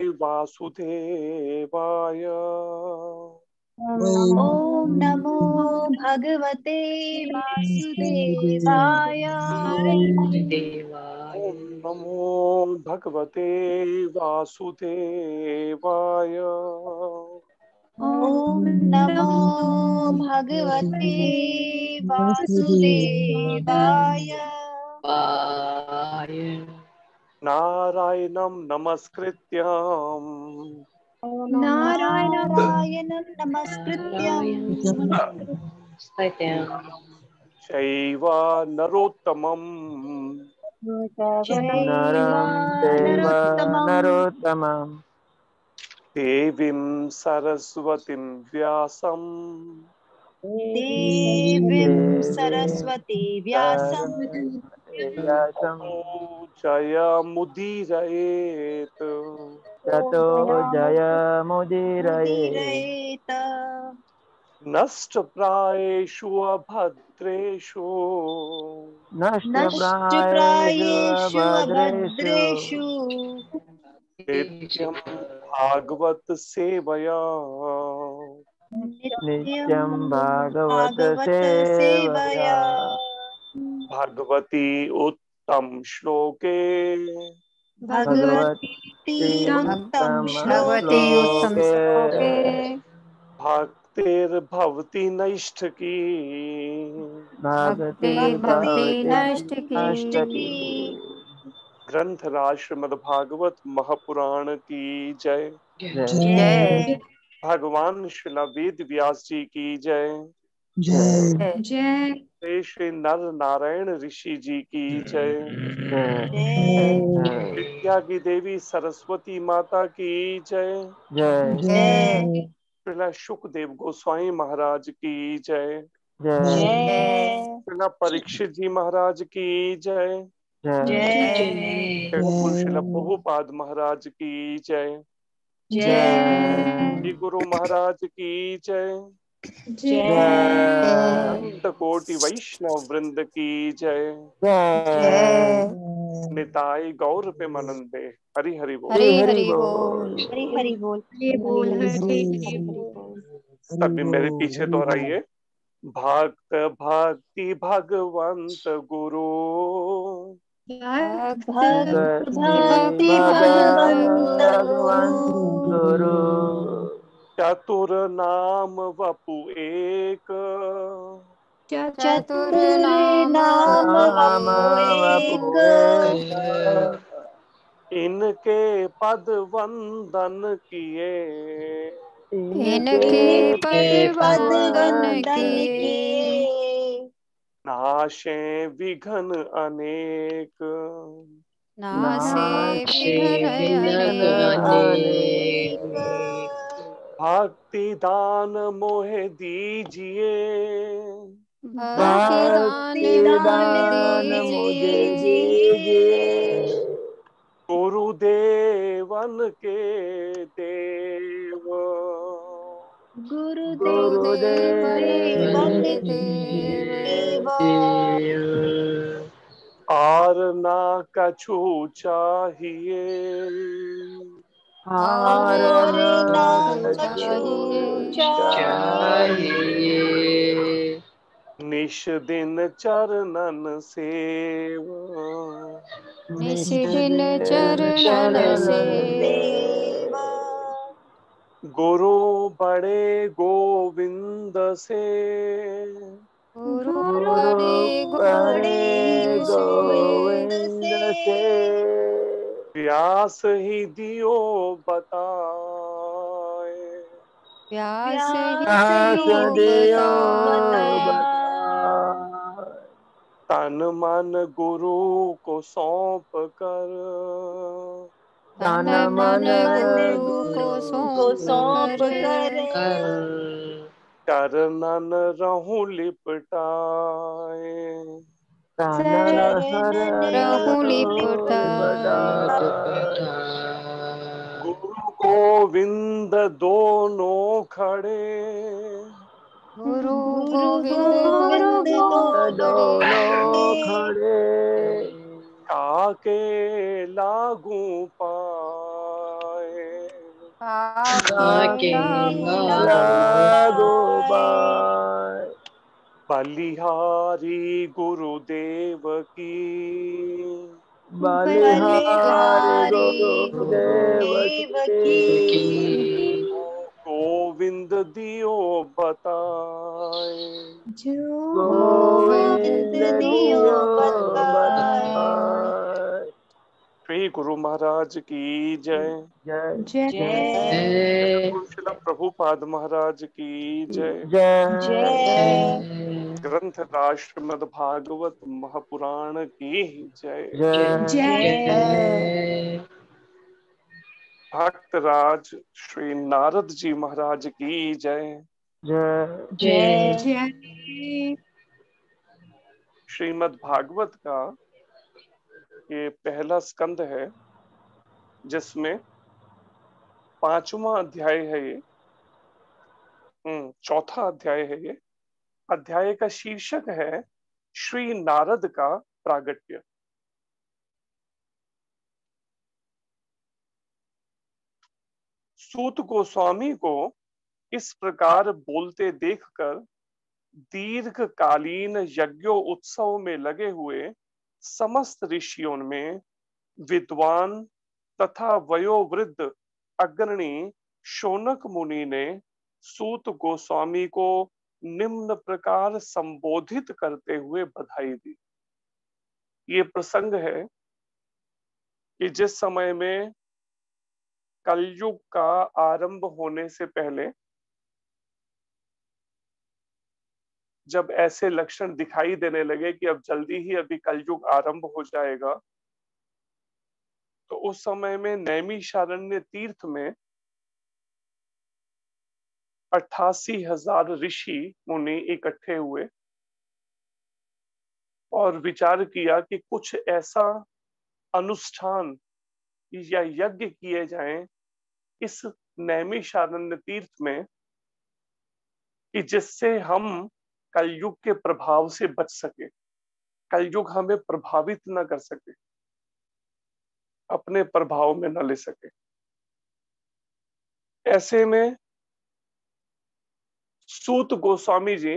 वासुदेवाय। ओम नमो भगवते वासुदेवाय। ओम नमो भगवते वासुदेवाय। ओम नमो भगवते वासुदेवाय। नारायणं नमस्कृत्यं नारायणं नमस्कृत्यं चैव नरोत्तमं चैव नरं चैव नरोत्तमं नरोत्तमं देवीं सरस्वतीं व्यासं देवीं सरस्वती व्यासं व्यासं जयमुदीरयेत्। ततो जयमुदीरये। मुदीरयेत। नष्टप्रायेषु अभद्रेषु नष्टप्रायेषु नष्टप्रायेषु भद्रेषु अभद्रेषु नित्यं भागवत सेवया नित्यं नित्यं भागवत भागवत सेवया। सेवया। भगवती उत्तम श्लोके भगवती भगवते उत्तम उत्तम भगवते श्लोके उत्तम श्लोके श्लोके भक्तिर्भवति नैष्ठकी भक्तिर्भवति भक्तिर्भवति नैष्ठिकी। नष्टकी। ग्रंथराज श्रीमद् भागवत महापुराण की जय। जय जय जय भगवान श्रील वेद व्यास जी की जय। जय जय श्री श्री नर नारायण ऋषि जी की जय। जय जय विद्या की देवी सरस्वती माता की जय। जय जय श्रील सुखदेव गोस्वामी महाराज की जय। जय जय श्रील परीक्षित जी महाराज की जय। जय जय श्रील प्रभुपाद महाराज की जय। जय श्री जय गुरु महाराज की जय। जय संत कोटि वैष्णव वृंद की जय। जय। जय। निताई गौर पे मनंदे। हरि हरि बोल। हरि हरि हरि बोल। बोल। हरि हरि बोल। हरि बोल हरि हरि बोल। सभी मेरे पीछे दोहराइए। भक्त भक्ति भगवंत गुरु भक्ति भक्ति भक्ति भगवंत भगवंत गुरु भगवान गुरु। गुरु चतुर नाम वपु एक चतुर चतुर नाम नाम नाम वपु एक। वपुए। इनके पद वंदन किए इनके इनके पद इनके पद वंदन वंदन किए किए। नाशे विघन अनेक। नासे विघ्न नाशन अनेक। अनेक। अनेक। भक्ति दान मोहे दीजिए भक्ति दान भक्ति भक्ति मोह दान दान मोहे मुझे दीजिए। दीजिए। दीजिए। गुरुदेवन के देव गुरुदेवन गुरुदेवन गुरुदेव के के देव। देव। और ना कछु चाहिए हार और और ना ना कछु कछु चाहिए। चाहिए। निश दिन चरणन सेव निश दिन निष्ठिन चरणन चरण सेव। देव। गुरु बड़े गोविंद से गुरु गुरु बड़े बड़े गोविंद से। गोविंद गोविंद से। से व्यास ही दियो बताए। व्यास ही व्यास दास दियो ही दियो दियो बताए। बताए। बता। तन मन गुरु को सौंप कर तन तन मन मन तन मन गुरु को गुरु को सौंप सौंप कर। कर। चरणन रहूं लिपटाए। कानन हर चरणन रहूं रहूं लिपटाए। बड़ा। गुरु गोविंद दोनों खड़े गुरु गुरु गोविंद गोविंद दोनों खड़े। दोनों खड़े। खड़े ताके लागू पाए। आके लागो बाय। बलिहारी गुरुदेव की, बलिहारी गुरुदेव की। गोविंद दियो बताए। गोविंद दियो बताए। श्री गुरु महाराज की जय। जय जय गुरु श्रील प्रभुपाद महाराज की जय। जय ग्रंथ राष्ट्रमद भागवत महापुराण की जय। जय भक्तराज श्री नारद जी महाराज की जय। जय श्रीमद् भागवत का ये पहला स्कंद है, जिसमें 5वां अध्याय है ये। चौथा अध्याय है ये। अध्याय का शीर्षक है श्री नारद का प्रागट्य। सूत गोस्वामी को इस प्रकार बोलते देखकर दीर्घकालीन यज्ञो उत्सव में लगे हुए समस्त ऋषियों में विद्वान तथा वयोवृद्ध अग्रणी शौनक मुनि ने सूत गोस्वामी को निम्न प्रकार संबोधित करते हुए बधाई दी। ये प्रसंग है कि जिस समय में कलयुग का आरंभ होने से पहले जब ऐसे लक्षण दिखाई देने लगे कि अब जल्दी ही अभी कलयुग आरंभ हो जाएगा, तो उस समय में नैमिषारण्य तीर्थ में 88,000 ऋषि मुनि इकट्ठे हुए और विचार किया कि कुछ ऐसा अनुष्ठान या यज्ञ किए जाएं इस नैमिषारण्य तीर्थ में कि जिससे हम कलयुग के प्रभाव से बच सके, कलयुग हमें प्रभावित न कर सके, अपने प्रभाव में न ले सके। ऐसे में सूत गोस्वामी जी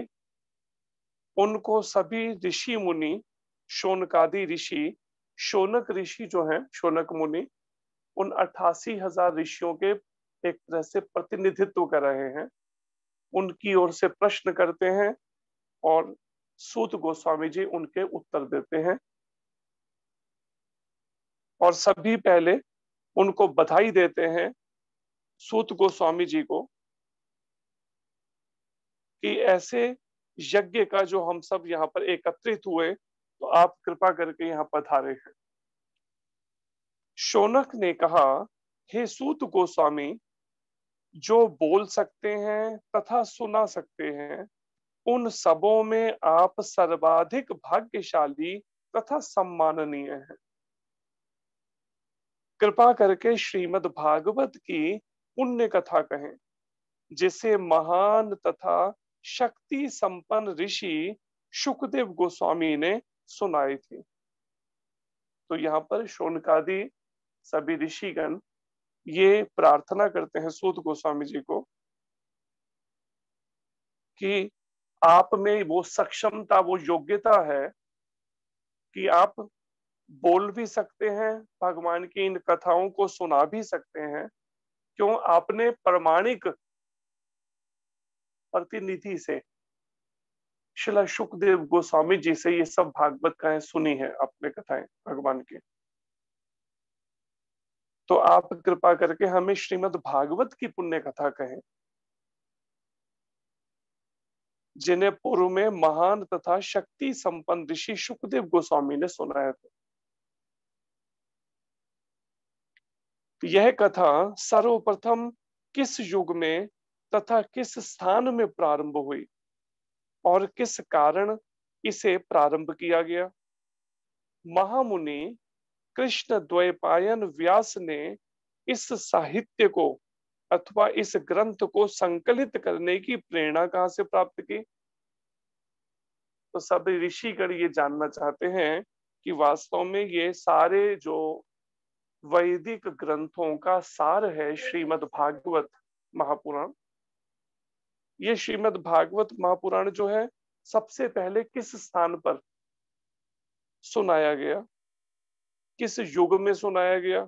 उनको सभी ऋषि मुनि, शौनकादि ऋषि, शौनक ऋषि जो हैं, शौनक मुनि, उन 88,000 ऋषियों के एक तरह से प्रतिनिधित्व कर रहे हैं। उनकी ओर से प्रश्न करते हैं और सूत गोस्वामी जी उनके उत्तर देते हैं। और सभी पहले उनको बधाई देते हैं, सूत गोस्वामी जी को, कि ऐसे यज्ञ का जो हम सब यहाँ पर एकत्रित हुए, तो आप कृपा करके यहाँ पधारे हैं। शौनक ने कहा, हे सूत गोस्वामी, जो बोल सकते हैं तथा सुना सकते हैं, उन सबों में आप सर्वाधिक भाग्यशाली तथा सम्माननीय हैं। कृपा करके श्रीमद् भागवत की पुण्य कथा कहें, जिसे महान तथा शक्ति संपन्न ऋषि शुकदेव गोस्वामी ने सुनाई थी। तो यहाँ पर शौनकादि सभी ऋषिगण ये प्रार्थना करते हैं सूत गोस्वामी जी को कि आप में वो सक्षमता, वो योग्यता है कि आप बोल भी सकते हैं, भगवान की इन कथाओं को सुना भी सकते हैं। क्यों? आपने प्रमाणिक प्रतिनिधि से, श्रील शुकदेव गोस्वामी जी से ये सब भागवत कथाएं सुनी है, आपने कथाएं भगवान की। तो आप कृपा करके हमें श्रीमद् भागवत की पुण्य कथा कहें, जिन्हें पूर्व में महान तथा शक्ति संपन्न ऋषि शुकदेव गोस्वामी ने सुनाया था। यह कथा सर्वप्रथम किस युग में तथा किस स्थान में प्रारंभ हुई और किस कारण इसे प्रारंभ किया गया? महामुनि कृष्ण द्वैपायन व्यास ने इस साहित्य को अथवा इस ग्रंथ को संकलित करने की प्रेरणा कहां से प्राप्त की? तो सभी ऋषिगण ये जानना चाहते हैं कि वास्तव में ये सारे जो वैदिक ग्रंथों का सार है श्रीमद् भागवत महापुराण। ये श्रीमद् भागवत महापुराण जो है सबसे पहले किस स्थान पर सुनाया गया, किस युग में सुनाया गया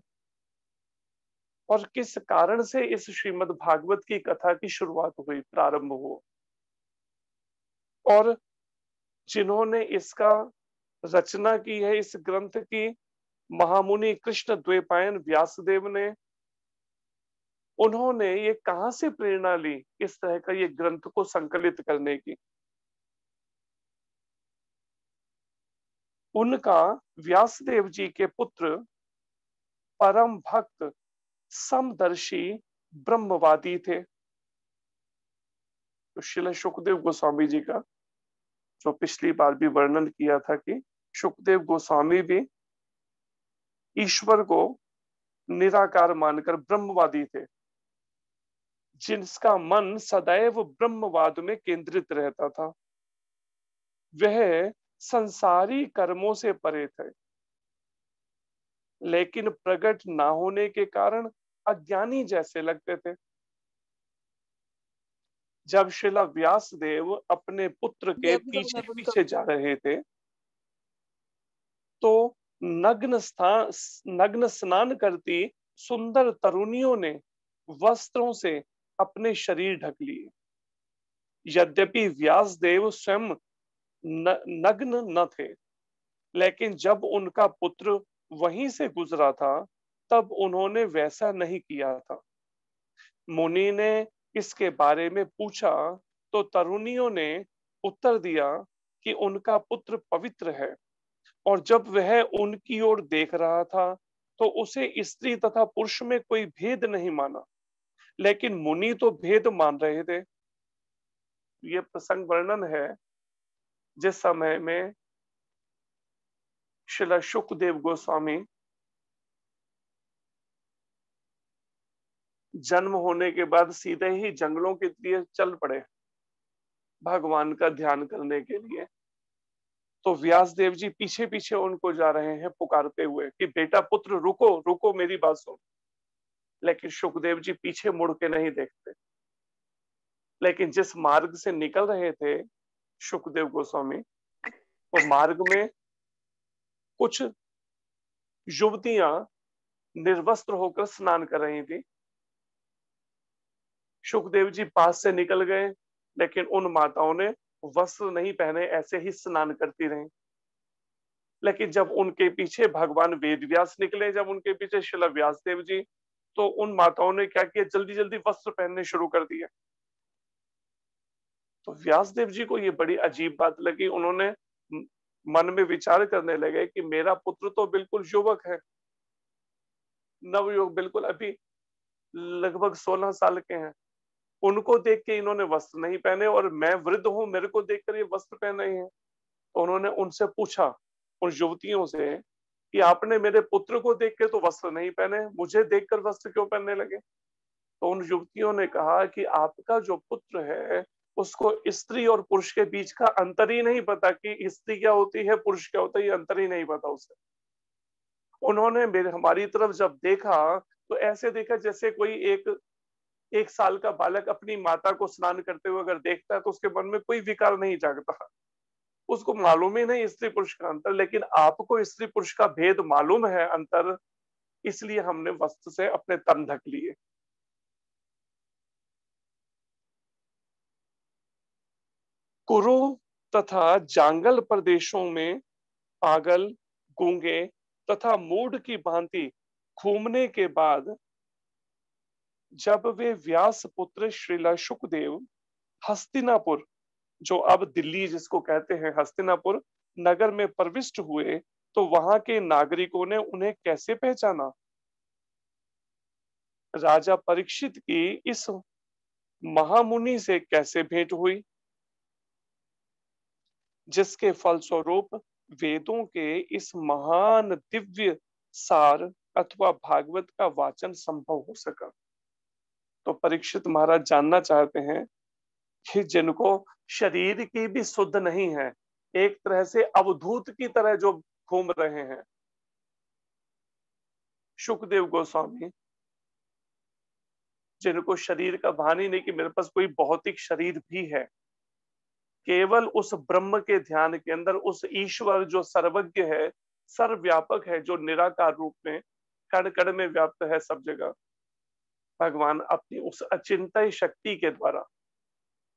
और किस कारण से इस श्रीमद् भागवत की कथा की शुरुआत हुई, प्रारंभ हुआ, और जिन्होंने इसका रचना की है इस ग्रंथ की, महामुनि कृष्ण द्वैपायन व्यासदेव ने, उन्होंने ये कहां से प्रेरणा ली इस तरह का ये ग्रंथ को संकलित करने की। उनका व्यासदेव जी के पुत्र परम भक्त समदर्शी ब्रह्मवादी थे। तो श्रील सुखदेव गोस्वामी जी का जो पिछली बार भी वर्णन किया था कि सुखदेव गोस्वामी भी ईश्वर को निराकार मानकर ब्रह्मवादी थे, जिसका मन सदैव ब्रह्मवाद में केंद्रित रहता था। वह संसारी कर्मों से परे थे, लेकिन प्रकट ना होने के कारण अज्ञानी जैसे लगते थे। जब श्रीला व्यासदेव अपने पुत्र के पीछे पीछे जा रहे थे तो नग्न स्नान करती सुंदर तरुणियों ने वस्त्रों से अपने शरीर ढक लिए। यद्यपि व्यासदेव स्वयं नग्न न थे, लेकिन जब उनका पुत्र वहीं से गुजरा था तब उन्होंने वैसा नहीं किया था। मुनि ने इसके बारे में पूछा तो तरुणियों ने उत्तर दिया कि उनका पुत्र पवित्र है, और जब वह उनकी ओर देख रहा था तो उसे स्त्री तथा पुरुष में कोई भेद नहीं माना, लेकिन मुनि तो भेद मान रहे थे। ये प्रसंग वर्णन है जिस समय में श्रील सुखदेव गोस्वामी जन्म होने के बाद सीधे ही जंगलों के लिए चल पड़े भगवान का ध्यान करने के लिए। तो व्यासदेव जी पीछे पीछे उनको जा रहे हैं पुकारते हुए कि बेटा पुत्र रुको रुको, मेरी बात सुन। लेकिन सुखदेव जी पीछे मुड़ के नहीं देखते। लेकिन जिस मार्ग से निकल रहे थे सुखदेव गोस्वामी, वो मार्ग में कुछ युवतियां निर्वस्त्र होकर स्नान कर रही थी। सुखदेव जी पास से निकल गए, लेकिन उन माताओं ने वस्त्र नहीं पहने, ऐसे ही स्नान करती रहीं। लेकिन जब उनके पीछे भगवान वेदव्यास निकले, जब उनके पीछे श्रील व्यासदेव जी, तो उन माताओं ने क्या किया, जल्दी जल्दी वस्त्र पहनने शुरू कर दिए। तो व्यासदेव जी को ये बड़ी अजीब बात लगी। उन्होंने मन में विचार करने लगे कि मेरा पुत्र तो बिल्कुल युवक है, नवयुवक, बिल्कुल अभी लगभग 16 साल के हैं। उनको देख के इन्होंने वस्त्र नहीं पहने, और मैं वृद्ध हूं, मेरे को देखकर ये वस्त्र पहन रही हैं। तो उन्होंने उनसे पूछा, उन युवतियों से, कि आपने मेरे पुत्र को देख के तो वस्त्र नहीं पहने, मुझे देखकर वस्त्र क्यों पहनने लगे? तो उन युवतियों ने कहा कि आपका जो पुत्र है उसको स्त्री और पुरुष के बीच का अंतर ही नहीं पता कि स्त्री क्या होती है, पुरुष क्या होता है, ये अंतर ही नहीं पता उसे। उन्होंने हमारी तरफ जब देखा तो ऐसे देखा जैसे कोई एक साल का बालक अपनी माता को स्नान करते हुए अगर देखता है तो उसके मन में कोई विकार नहीं जागता, उसको मालूम ही नहीं स्त्री पुरुष का अंतर। लेकिन आपको स्त्री पुरुष का भेद मालूम है, अंतर, इसलिए हमने वस्त्र से अपने तन ढक लिए। कुरु तथा जांगल प्रदेशों में पागल, गूंगे तथा मूढ़ की भांति घूमने के बाद जब वे व्यास पुत्र श्रील सुखदेव हस्तिनापुर, जो अब दिल्ली जिसको कहते हैं, हस्तिनापुर नगर में प्रविष्ट हुए, तो वहां के नागरिकों ने उन्हें कैसे पहचाना? राजा परीक्षित की इस महामुनि से कैसे भेंट हुई, जिसके फलस्वरूप वेदों के इस महान दिव्य सार अथवा भागवत का वाचन संभव हो सका? तो परीक्षित महाराज जानना चाहते हैं कि जिनको शरीर की भी शुद्ध नहीं है, एक तरह से अवधूत की तरह जो घूम रहे हैं, सुखदेव गोस्वामी, जिनको शरीर का भान ही नहीं कि मेरे पास कोई भौतिक शरीर भी है, केवल उस ब्रह्म के ध्यान के अंदर उस ईश्वर जो सर्वज्ञ है, सर्वव्यापक है, जो निराकार रूप में कण कण में व्याप्त है सब जगह, भगवान अपनी उस अचिंत्य शक्ति के द्वारा,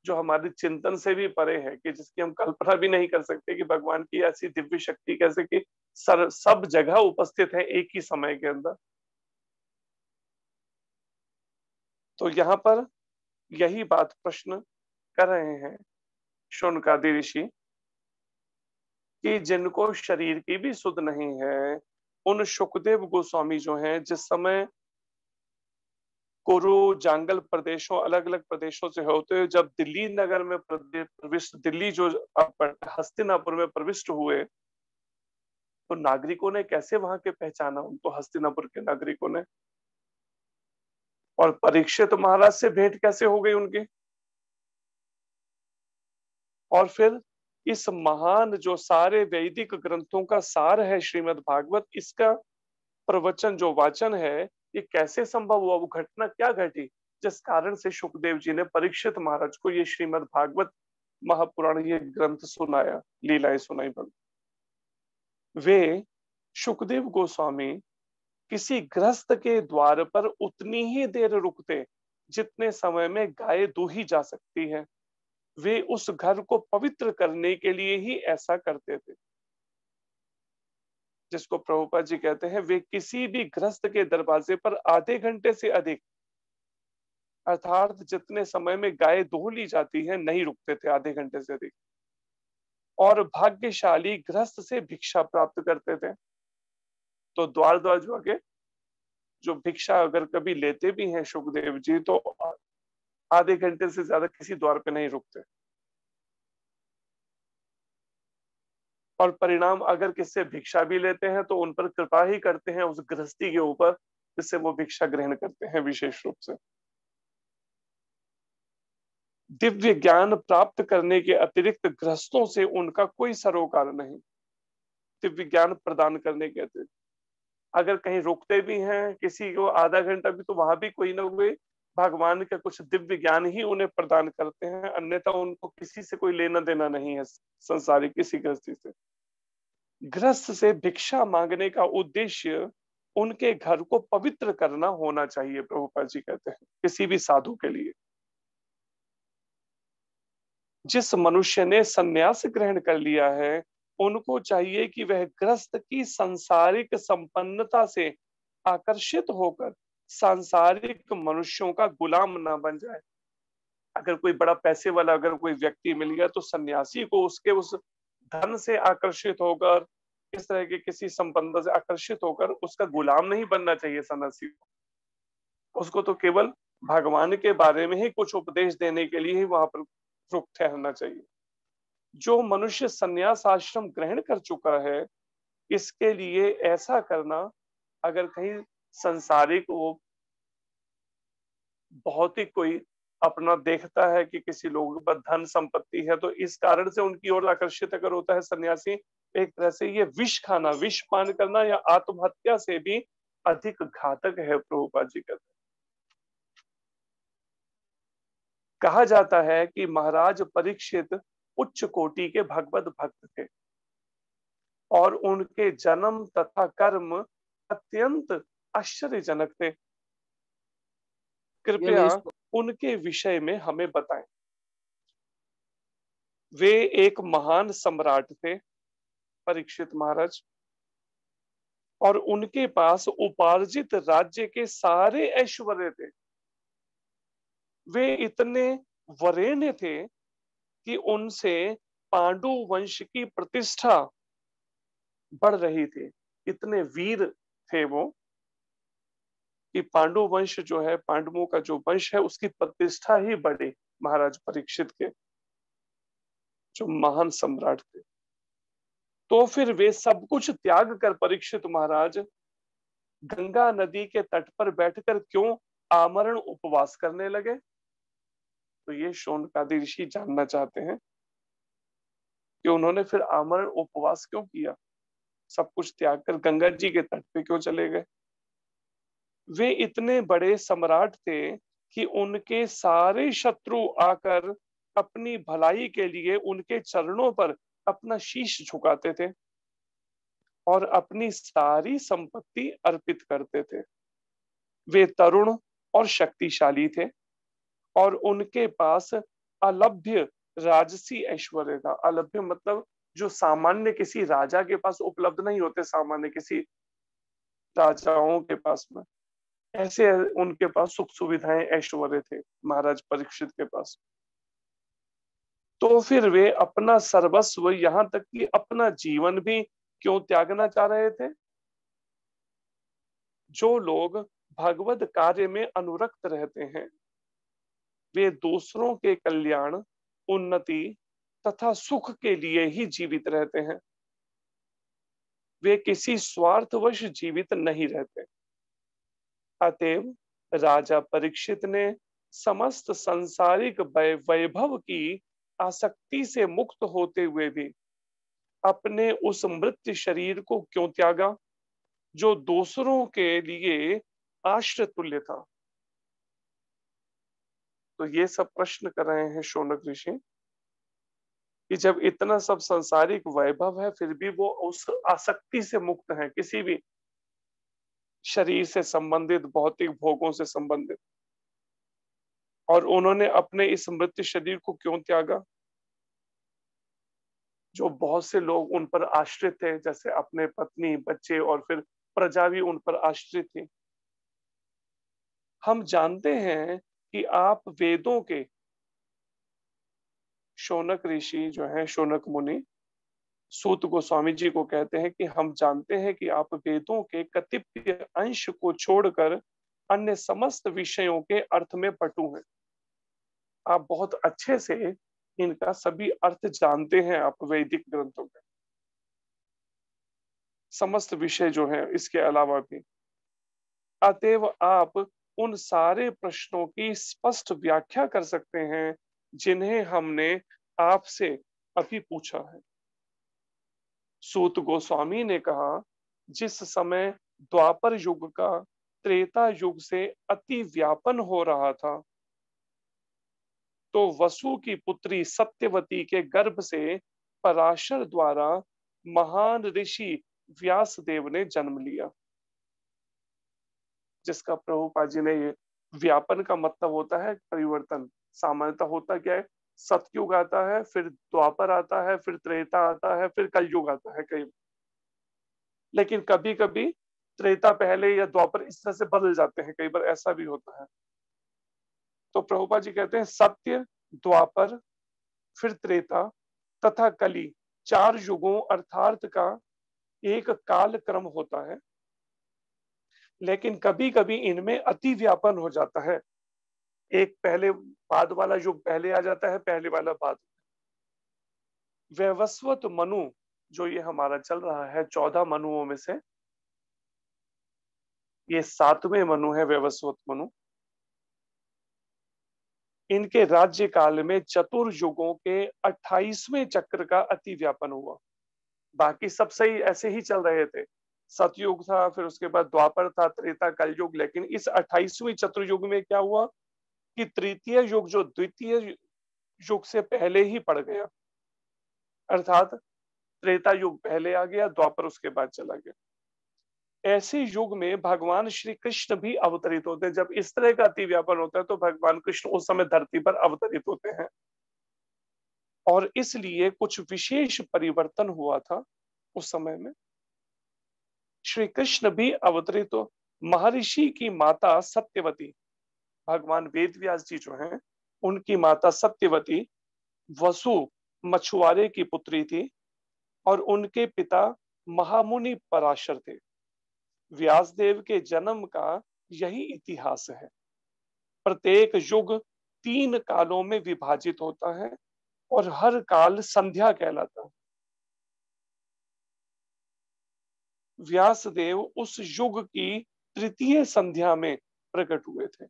जो हमारे चिंतन से भी परे है, कि जिसकी हम कल्पना भी नहीं कर सकते, कि भगवान की ऐसी दिव्य शक्ति कैसे कि सब जगह उपस्थित है एक ही समय के अंदर। तो यहाँ पर यही बात प्रश्न कर रहे हैं शौनकादि ऋषि, कि जिनको शरीर की भी सुध नहीं है, उन सुखदेव गोस्वामी जो हैं, जिस समय कुरु जांगल प्रदेशों, अलग अलग प्रदेशों से होते हुए जब दिल्ली नगर में प्रविष्ट, दिल्ली जो हस्तिनापुर में प्रविष्ट हुए, तो नागरिकों ने कैसे वहां के पहचाना उनको, हस्तिनापुर के नागरिकों ने, और परीक्षित महाराज से भेंट कैसे हो गई उनकी, और फिर इस महान जो सारे वैदिक ग्रंथों का सार है श्रीमद् भागवत, इसका प्रवचन जो वाचन है, ये कैसे संभव हुआ, वो घटना क्या घटी जिस कारण से सुखदेव जी ने परीक्षित महाराज को ये श्रीमद् भागवत महापुराण ये ग्रंथ सुनाया, लीलाएं सुनाई। बल वे सुखदेव गोस्वामी किसी गृहस्थ के द्वार पर उतनी ही देर रुकते जितने समय में गाय दूही जा सकती है। वे उस घर को पवित्र करने के लिए ही ऐसा करते थे, जिसको प्रभुपाद जी कहते हैं, वे किसी भी गृहस्थ के दरवाजे पर आधे घंटे से अधिक, अर्थात जितने समय में गाय दूह ली जाती है, नहीं रुकते थे आधे घंटे से अधिक। और भाग्यशाली गृहस्थ से भिक्षा प्राप्त करते थे। तो द्वार द्वार जो आगे जो भिक्षा अगर कभी लेते भी हैं सुखदेव जी, तो आधे घंटे से ज्यादा किसी द्वार पे नहीं रुकते। और परिणाम अगर किससे भिक्षा भी लेते हैं तो उन पर कृपा ही करते हैं उस गृहस्थी के ऊपर, जिससे वो भिक्षा ग्रहण करते हैं विशेष रूप से। दिव्य ज्ञान प्राप्त करने के अतिरिक्त गृहस्थों से उनका कोई सरोकार नहीं, दिव्य ज्ञान प्रदान करने के अतिरिक्त। अगर कहीं रुकते भी हैं किसी को आधा घंटा भी, तो वहां भी कोई ना कोई भगवान का कुछ दिव्य ज्ञान ही उन्हें प्रदान करते हैं, अन्यथा उनको किसी से कोई लेना देना नहीं है संसारिक किसी गृहस्थी से। गृहस्थ से भिक्षा मांगने का उद्देश्य उनके घर को पवित्र करना होना चाहिए, प्रभुपाद जी कहते हैं किसी भी साधु के लिए। जिस मनुष्य ने संन्यास ग्रहण कर लिया है, उनको चाहिए कि वह गृहस्थ की सांसारिक संपन्नता से आकर्षित होकर सांसारिक मनुष्यों का गुलाम ना बन जाए। अगर कोई बड़ा पैसे वाला अगर कोई व्यक्ति मिल गया, तो सन्यासी को उसके उस धन से आकर्षित होकर, इस तरह के किसी संपन्नता से आकर्षित होकर उसका गुलाम नहीं बनना चाहिए सन्यासी को। उसको तो केवल भगवान के बारे में ही कुछ उपदेश देने के लिए ही वहां पर रुक ठहरना चाहिए। जो मनुष्य संन्यास आश्रम ग्रहण कर चुका है, इसके लिए ऐसा करना, अगर कहीं संसारिक वो बहुत ही कोई अपना देखता है कि किसी लोगों के पास धन संपत्ति है, तो इस कारण से उनकी ओर आकर्षित अगर होता है सन्यासी, एक तरह से ये विष खाना, विष पान करना या आत्महत्या से भी अधिक घातक है, प्रभुपाद जी कहते हैं। कहा जाता है कि महाराज परीक्षित उच्च कोटि के भगवत भक्त थे और उनके जन्म तथा कर्म अत्यंत आश्चर्यजनक थे। कृपया उनके विषय में हमें बताएं। वे एक महान सम्राट थे परीक्षित महाराज, और उनके पास उपार्जित राज्य के सारे ऐश्वर्य थे। वे इतने वरेण्य थे कि उनसे पांडु वंश की प्रतिष्ठा बढ़ रही थी। इतने वीर थे वो कि पांडु वंश जो है, पांडवों का जो वंश है, उसकी प्रतिष्ठा ही बढ़ी महाराज परीक्षित के, जो महान सम्राट थे। तो फिर वे सब कुछ त्याग कर परीक्षित महाराज गंगा नदी के तट पर बैठकर क्यों आमरण उपवास करने लगे? तो ये शौनकादि ऋषि जानना चाहते हैं कि उन्होंने फिर आमरण उपवास क्यों किया, सब कुछ त्याग कर गंगा जी के तट पे क्यों चले गए। वे इतने बड़े सम्राट थे कि उनके सारे शत्रु आकर अपनी भलाई के लिए उनके चरणों पर अपना शीश झुकाते थे और अपनी सारी संपत्ति अर्पित करते थे। वे तरुण और शक्तिशाली थे और उनके पास अलभ्य राजसी ऐश्वर्य था। अलभ्य मतलब जो सामान्य किसी राजा के पास उपलब्ध नहीं होते, सामान्य किसी राजाओं के पास में, ऐसे उनके पास सुख सुविधाएं ऐश्वर्य थे महाराज परीक्षित के पास। तो फिर वे अपना सर्वस्व, यहां तक कि अपना जीवन भी क्यों त्यागना चाह रहे थे? जो लोग भगवत कार्य में अनुरक्त रहते हैं वे दूसरों के कल्याण, उन्नति तथा सुख के लिए ही जीवित रहते हैं। वे किसी स्वार्थवश जीवित नहीं रहते। अतएव राजा परीक्षित ने समस्त सांसारिक वैभव की आसक्ति से मुक्त होते हुए भी अपने उस मृत शरीर को क्यों त्यागा जो दूसरों के लिए आश्रय तुल्य था? तो ये सब प्रश्न कर रहे हैं शौनक ऋषि कि जब इतना सब सांसारिक वैभव है फिर भी वो उस आसक्ति से मुक्त है, किसी भी शरीर से संबंधित, भौतिक भोगों से संबंधित, और उन्होंने अपने इस मृत शरीर को क्यों त्यागा? जो बहुत से लोग उन पर आश्रित थे, जैसे अपने पत्नी, बच्चे और फिर प्रजा भी उन पर आश्रित थी। हम जानते हैं कि आप वेदों के, शौनक ऋषि जो हैं, शौनक मुनि सूत गोस्वामी जी को कहते हैं कि हम जानते हैं कि आप वेदों के कतिपय अंश को छोड़कर अन्य समस्त विषयों के अर्थ में पटु हैं। आप बहुत अच्छे से इनका सभी अर्थ जानते हैं, आप वैदिक ग्रंथों के समस्त विषय जो है इसके अलावा भी। अतएव आप उन सारे प्रश्नों की स्पष्ट व्याख्या कर सकते हैं जिन्हें हमने आपसे अभी पूछा है। सूत गोस्वामी ने कहा, जिस समय द्वापर युग का त्रेता युग से अति व्यापन हो रहा था तो वसु की पुत्री सत्यवती के गर्भ से पराशर द्वारा महान ऋषि व्यासदेव ने जन्म लिया। जिसका प्रभुपाद जी ने, ये व्यापन का मतलब होता है परिवर्तन। सामान्यतः होता क्या है, सतयुग आता है, फिर द्वापर आता है, फिर त्रेता आता है, फिर कलयुग आता है कई, लेकिन कभी कभी त्रेता पहले या द्वापर इस तरह से बदल जाते हैं, कई बार ऐसा भी होता है। तो प्रभुपाद जी कहते हैं सत्य, द्वापर, फिर त्रेता तथा कली, 4 युगों अर्थात का एक काल क्रम होता है, लेकिन कभी कभी इनमें अति व्यापन हो जाता है। एक पहले बाद वाला युग पहले आ जाता है, पहले वाला बाद। वैवस्वत मनु जो ये हमारा चल रहा है 14 मनुओं में से ये 7वें मनु है, वैवस्वत मनु। इनके राज्य काल में चतुर्युगों के 28वें चक्र का अति व्यापन हुआ। बाकी सब सही ऐसे ही चल रहे थे, सतयुग था, फिर उसके बाद द्वापर था, त्रेता, कलयुग, लेकिन इस 28वें चतुर्युग में क्या हुआ कि तृतीय युग जो द्वितीय युग से पहले ही पड़ गया, अर्थात त्रेता युग पहले आ गया, द्वापर उसके बाद चला गया। ऐसे युग में भगवान श्री कृष्ण भी अवतरित होते हैं। जब इस तरह का अति व्यापन होता है तो भगवान कृष्ण उस समय धरती पर अवतरित होते हैं, और इसलिए कुछ विशेष परिवर्तन हुआ था उस समय में। श्री कृष्ण भी अवतरित हो, महर्षि की माता सत्यवती, भगवान वेद व्यास जी जो हैं उनकी माता सत्यवती वसु मछुआरे की पुत्री थी और उनके पिता महामुनि पराशर थे। व्यासदेव के जन्म का यही इतिहास है। प्रत्येक युग 3 कालों में विभाजित होता है और हर काल संध्या कहलाता है। व्यासदेव उस युग की तृतीय संध्या में प्रकट हुए थे।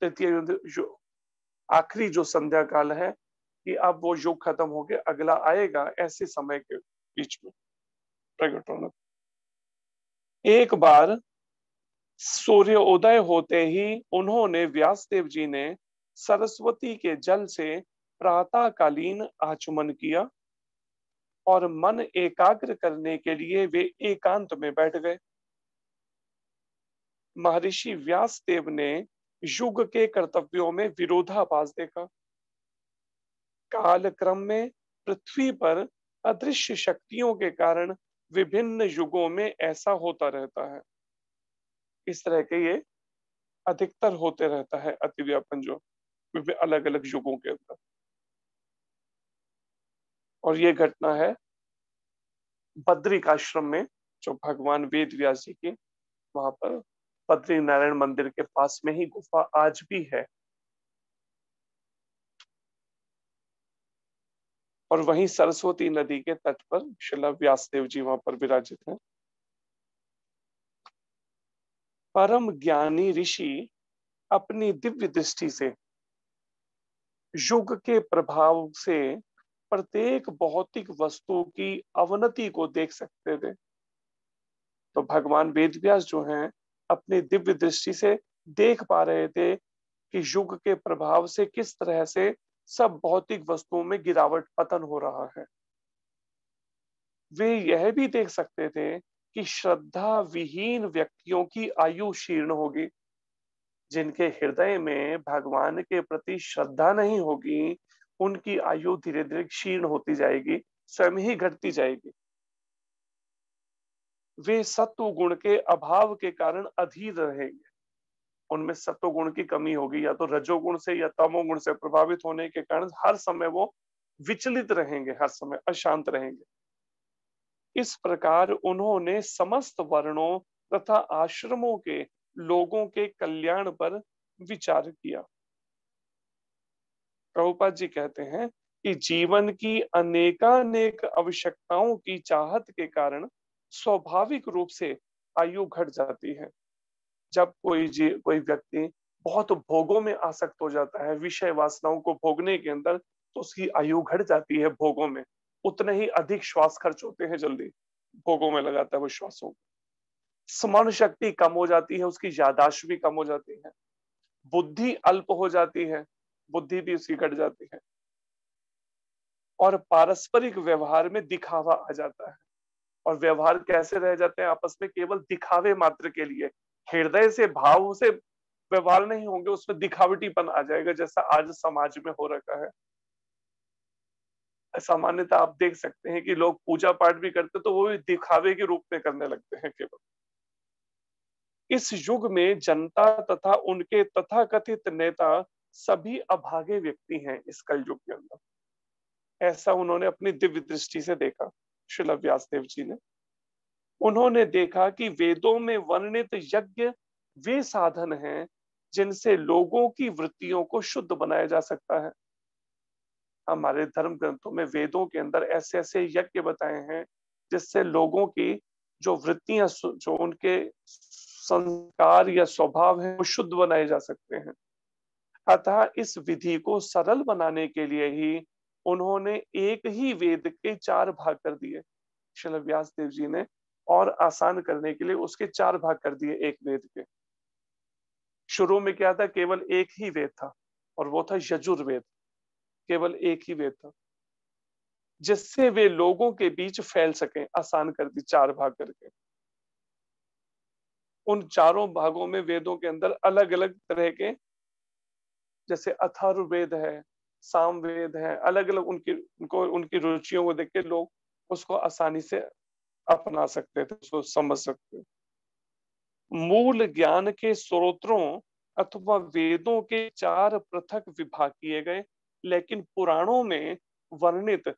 तृतीय युग आखिरी जो संध्या काल है कि अब वो युग खत्म हो गया, अगला आएगा, ऐसे समय के बीच में प्रकट होना। एक बार सूर्योदय होते ही उन्होंने, व्यासदेव जी ने सरस्वती के जल से प्रातःकालीन आचमन किया और मन एकाग्र करने के लिए वे एकांत में बैठ गए। महर्षि व्यासदेव ने युग के कर्तव्यों में विरोधाभास देखा। काल क्रम में पृथ्वी पर अदृश्य शक्तियों के कारण विभिन्न युगों में ऐसा होता रहता है। इस तरह के ये अधिकतर होते रहता है अतिव्यापन, जो अलग अलग युगों के अंदर। और ये घटना है बद्रिकाश्रम में, जो भगवान वेद व्यास जी की, वहां पर बद्री नारायण मंदिर के पास में ही गुफा आज भी है। और वहीं सरस्वती नदी के तट पर श्रील व्यासदेव जी वहां पर विराजित हैं। परम ज्ञानी ऋषि अपनी दिव्य दृष्टि से युग के प्रभाव से प्रत्येक भौतिक वस्तु की अवनति को देख सकते थे। तो भगवान वेदव्यास जो हैं अपनी दिव्य दृष्टि से देख पा रहे थे कि युग के प्रभाव से किस तरह से सब भौतिक वस्तुओं में गिरावट, पतन हो रहा है। वे यह भी देख सकते थे कि श्रद्धा विहीन व्यक्तियों की आयु क्षीण होगी। जिनके हृदय में भगवान के प्रति श्रद्धा नहीं होगी, उनकी आयु धीरे धीरे क्षीण होती जाएगी, स्वयं ही घटती जाएगी। वे सत्व गुण के अभाव के कारण अधीर रहेंगे। उनमें सत्व गुण की कमी होगी, या तो रजोगुण से या तमोगुण से प्रभावित होने के कारण हर समय वो विचलित रहेंगे, हर समय अशांत रहेंगे। इस प्रकार उन्होंने समस्त वर्णों तथा आश्रमों के लोगों के कल्याण पर विचार किया। प्रभुपाद जी कहते हैं कि जीवन की अनेकानेक आवश्यकताओं की चाहत के कारण स्वाभाविक रूप से आयु घट जाती है। जब कोई व्यक्ति बहुत भोगों में आसक्त हो जाता है, विषय वासनाओं को भोगने के अंदर, तो उसकी आयु घट जाती है भोगों में। उतने ही अधिक श्वास खर्च होते हैं, जल्दी भोगों में लगाता है वो श्वासों। स्मरण शक्ति कम हो जाती है, उसकी याददाश्त भी कम हो जाती है, बुद्धि अल्प हो जाती है, बुद्धि भी उसकी घट जाती है, और पारस्परिक व्यवहार में दिखावा आ जाता है। और व्यवहार कैसे रह जाते हैं आपस में, केवल दिखावे मात्र के लिए। हृदय से भाव से व्यवहार नहीं होंगे, उसमें दिखावटीपन आ जाएगा, जैसा आज समाज में हो रखा है। सामान्यतः आप देख सकते हैं कि लोग पूजा पाठ भी करते तो वो भी दिखावे के रूप में करने लगते हैं केवल। इस युग में जनता तथा उनके तथाकथित नेता सभी अभागे व्यक्ति हैं इस कलयुग के अंदर। ऐसा उन्होंने अपनी दिव्य दृष्टि से देखा, श्रील व्यासदेव जी ने। उन्होंने देखा कि वेदों में वर्णित यज्ञ वे साधन हैं जिनसे लोगों की वृत्तियों को शुद्ध बनाया जा सकता है। हमारे धर्म ग्रंथों में, वेदों के अंदर ऐसे ऐसे यज्ञ बताए हैं जिससे लोगों की जो वृत्तियां, जो उनके संस्कार या स्वभाव है, वो शुद्ध बनाए जा सकते हैं। अतः इस विधि को सरल बनाने के लिए ही उन्होंने एक ही वेद के 4 भाग कर दिए, श्रील व्यासदेव जी ने। और आसान करने के लिए उसके 4 भाग कर दिए एक वेद के। शुरू में क्या था, केवल एक ही वेद था, और वो था यजुर्वेद। केवल एक ही वेद था, जिससे वे लोगों के बीच फैल सके। आसान कर दी 4 भाग करके। उन चारों भागों में वेदों के अंदर अलग अलग तरह के, जैसे अथर्ववेद है, सामवेद है, अलग अलग उनकी रुचियों को देख के लोग उसको आसानी से अपना सकते थे, उसको समझ सकते। मूल ज्ञान के स्रोतों अथवा वेदों के 4 पृथक विभाग किए गए, लेकिन पुराणों में वर्णित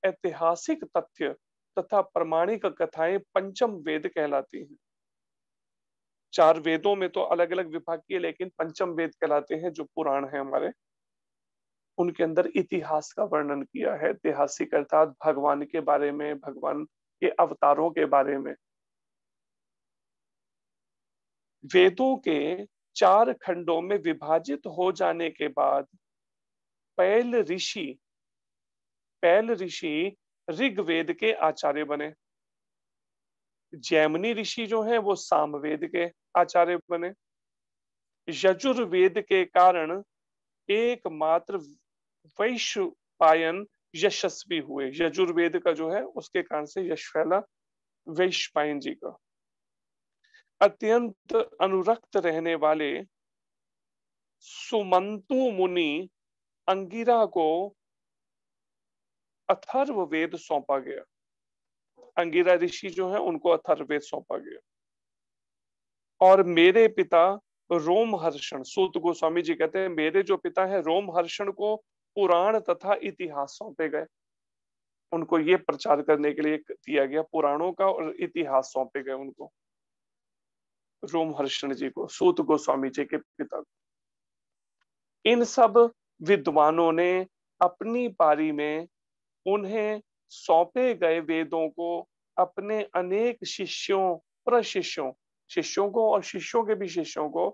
ऐतिहासिक तथ्य तथा प्रमाणिक कथाएं पंचम वेद कहलाती हैं। 4 वेदों में तो अलग अलग विभाग किए, लेकिन पंचम वेद कहलाते हैं, जो पुराण है हमारे। उनके अंदर इतिहास का वर्णन किया है। ऐतिहासिक अर्थात भगवान के बारे में, भगवान के अवतारों के बारे में। वेदों के 4 खंडों में विभाजित हो जाने के बाद पैल ऋषि ऋग्वेद के आचार्य बने। जैमिनी ऋषि जो हैं वो सामवेद के आचार्य बने। यजुर्वेद के कारण एकमात्र वैशंपायन यशस्वी हुए। यजुर्वेद का जो है उसके कारण से यश फैला वैशंपायन जी का। अत्यंत अनुरक्त रहने वाले सुमंतु मुनि अंगिरा को अथर्ववेद सौंपा गया। अंगिरा ऋषि जो है उनको अथर्ववेद सौंपा गया। और मेरे पिता रोमहर्षण, सूत गोस्वामी जी कहते हैं मेरे जो पिता है रोमहर्षण को पुराण तथा इतिहास सौंपे गए। उनको ये प्रचार करने के लिए दिया गया, पुराणों का और इतिहास सौंपे गए उनको, रोमहर्षण जी को, सूत गोस्वामी जी के पिता को। इन सब विद्वानों ने अपनी पारी में उन्हें सौंपे गए वेदों को अपने अनेक शिष्यों, प्रशिष्यों, शिष्यों को और शिष्यों के भी शिष्यों को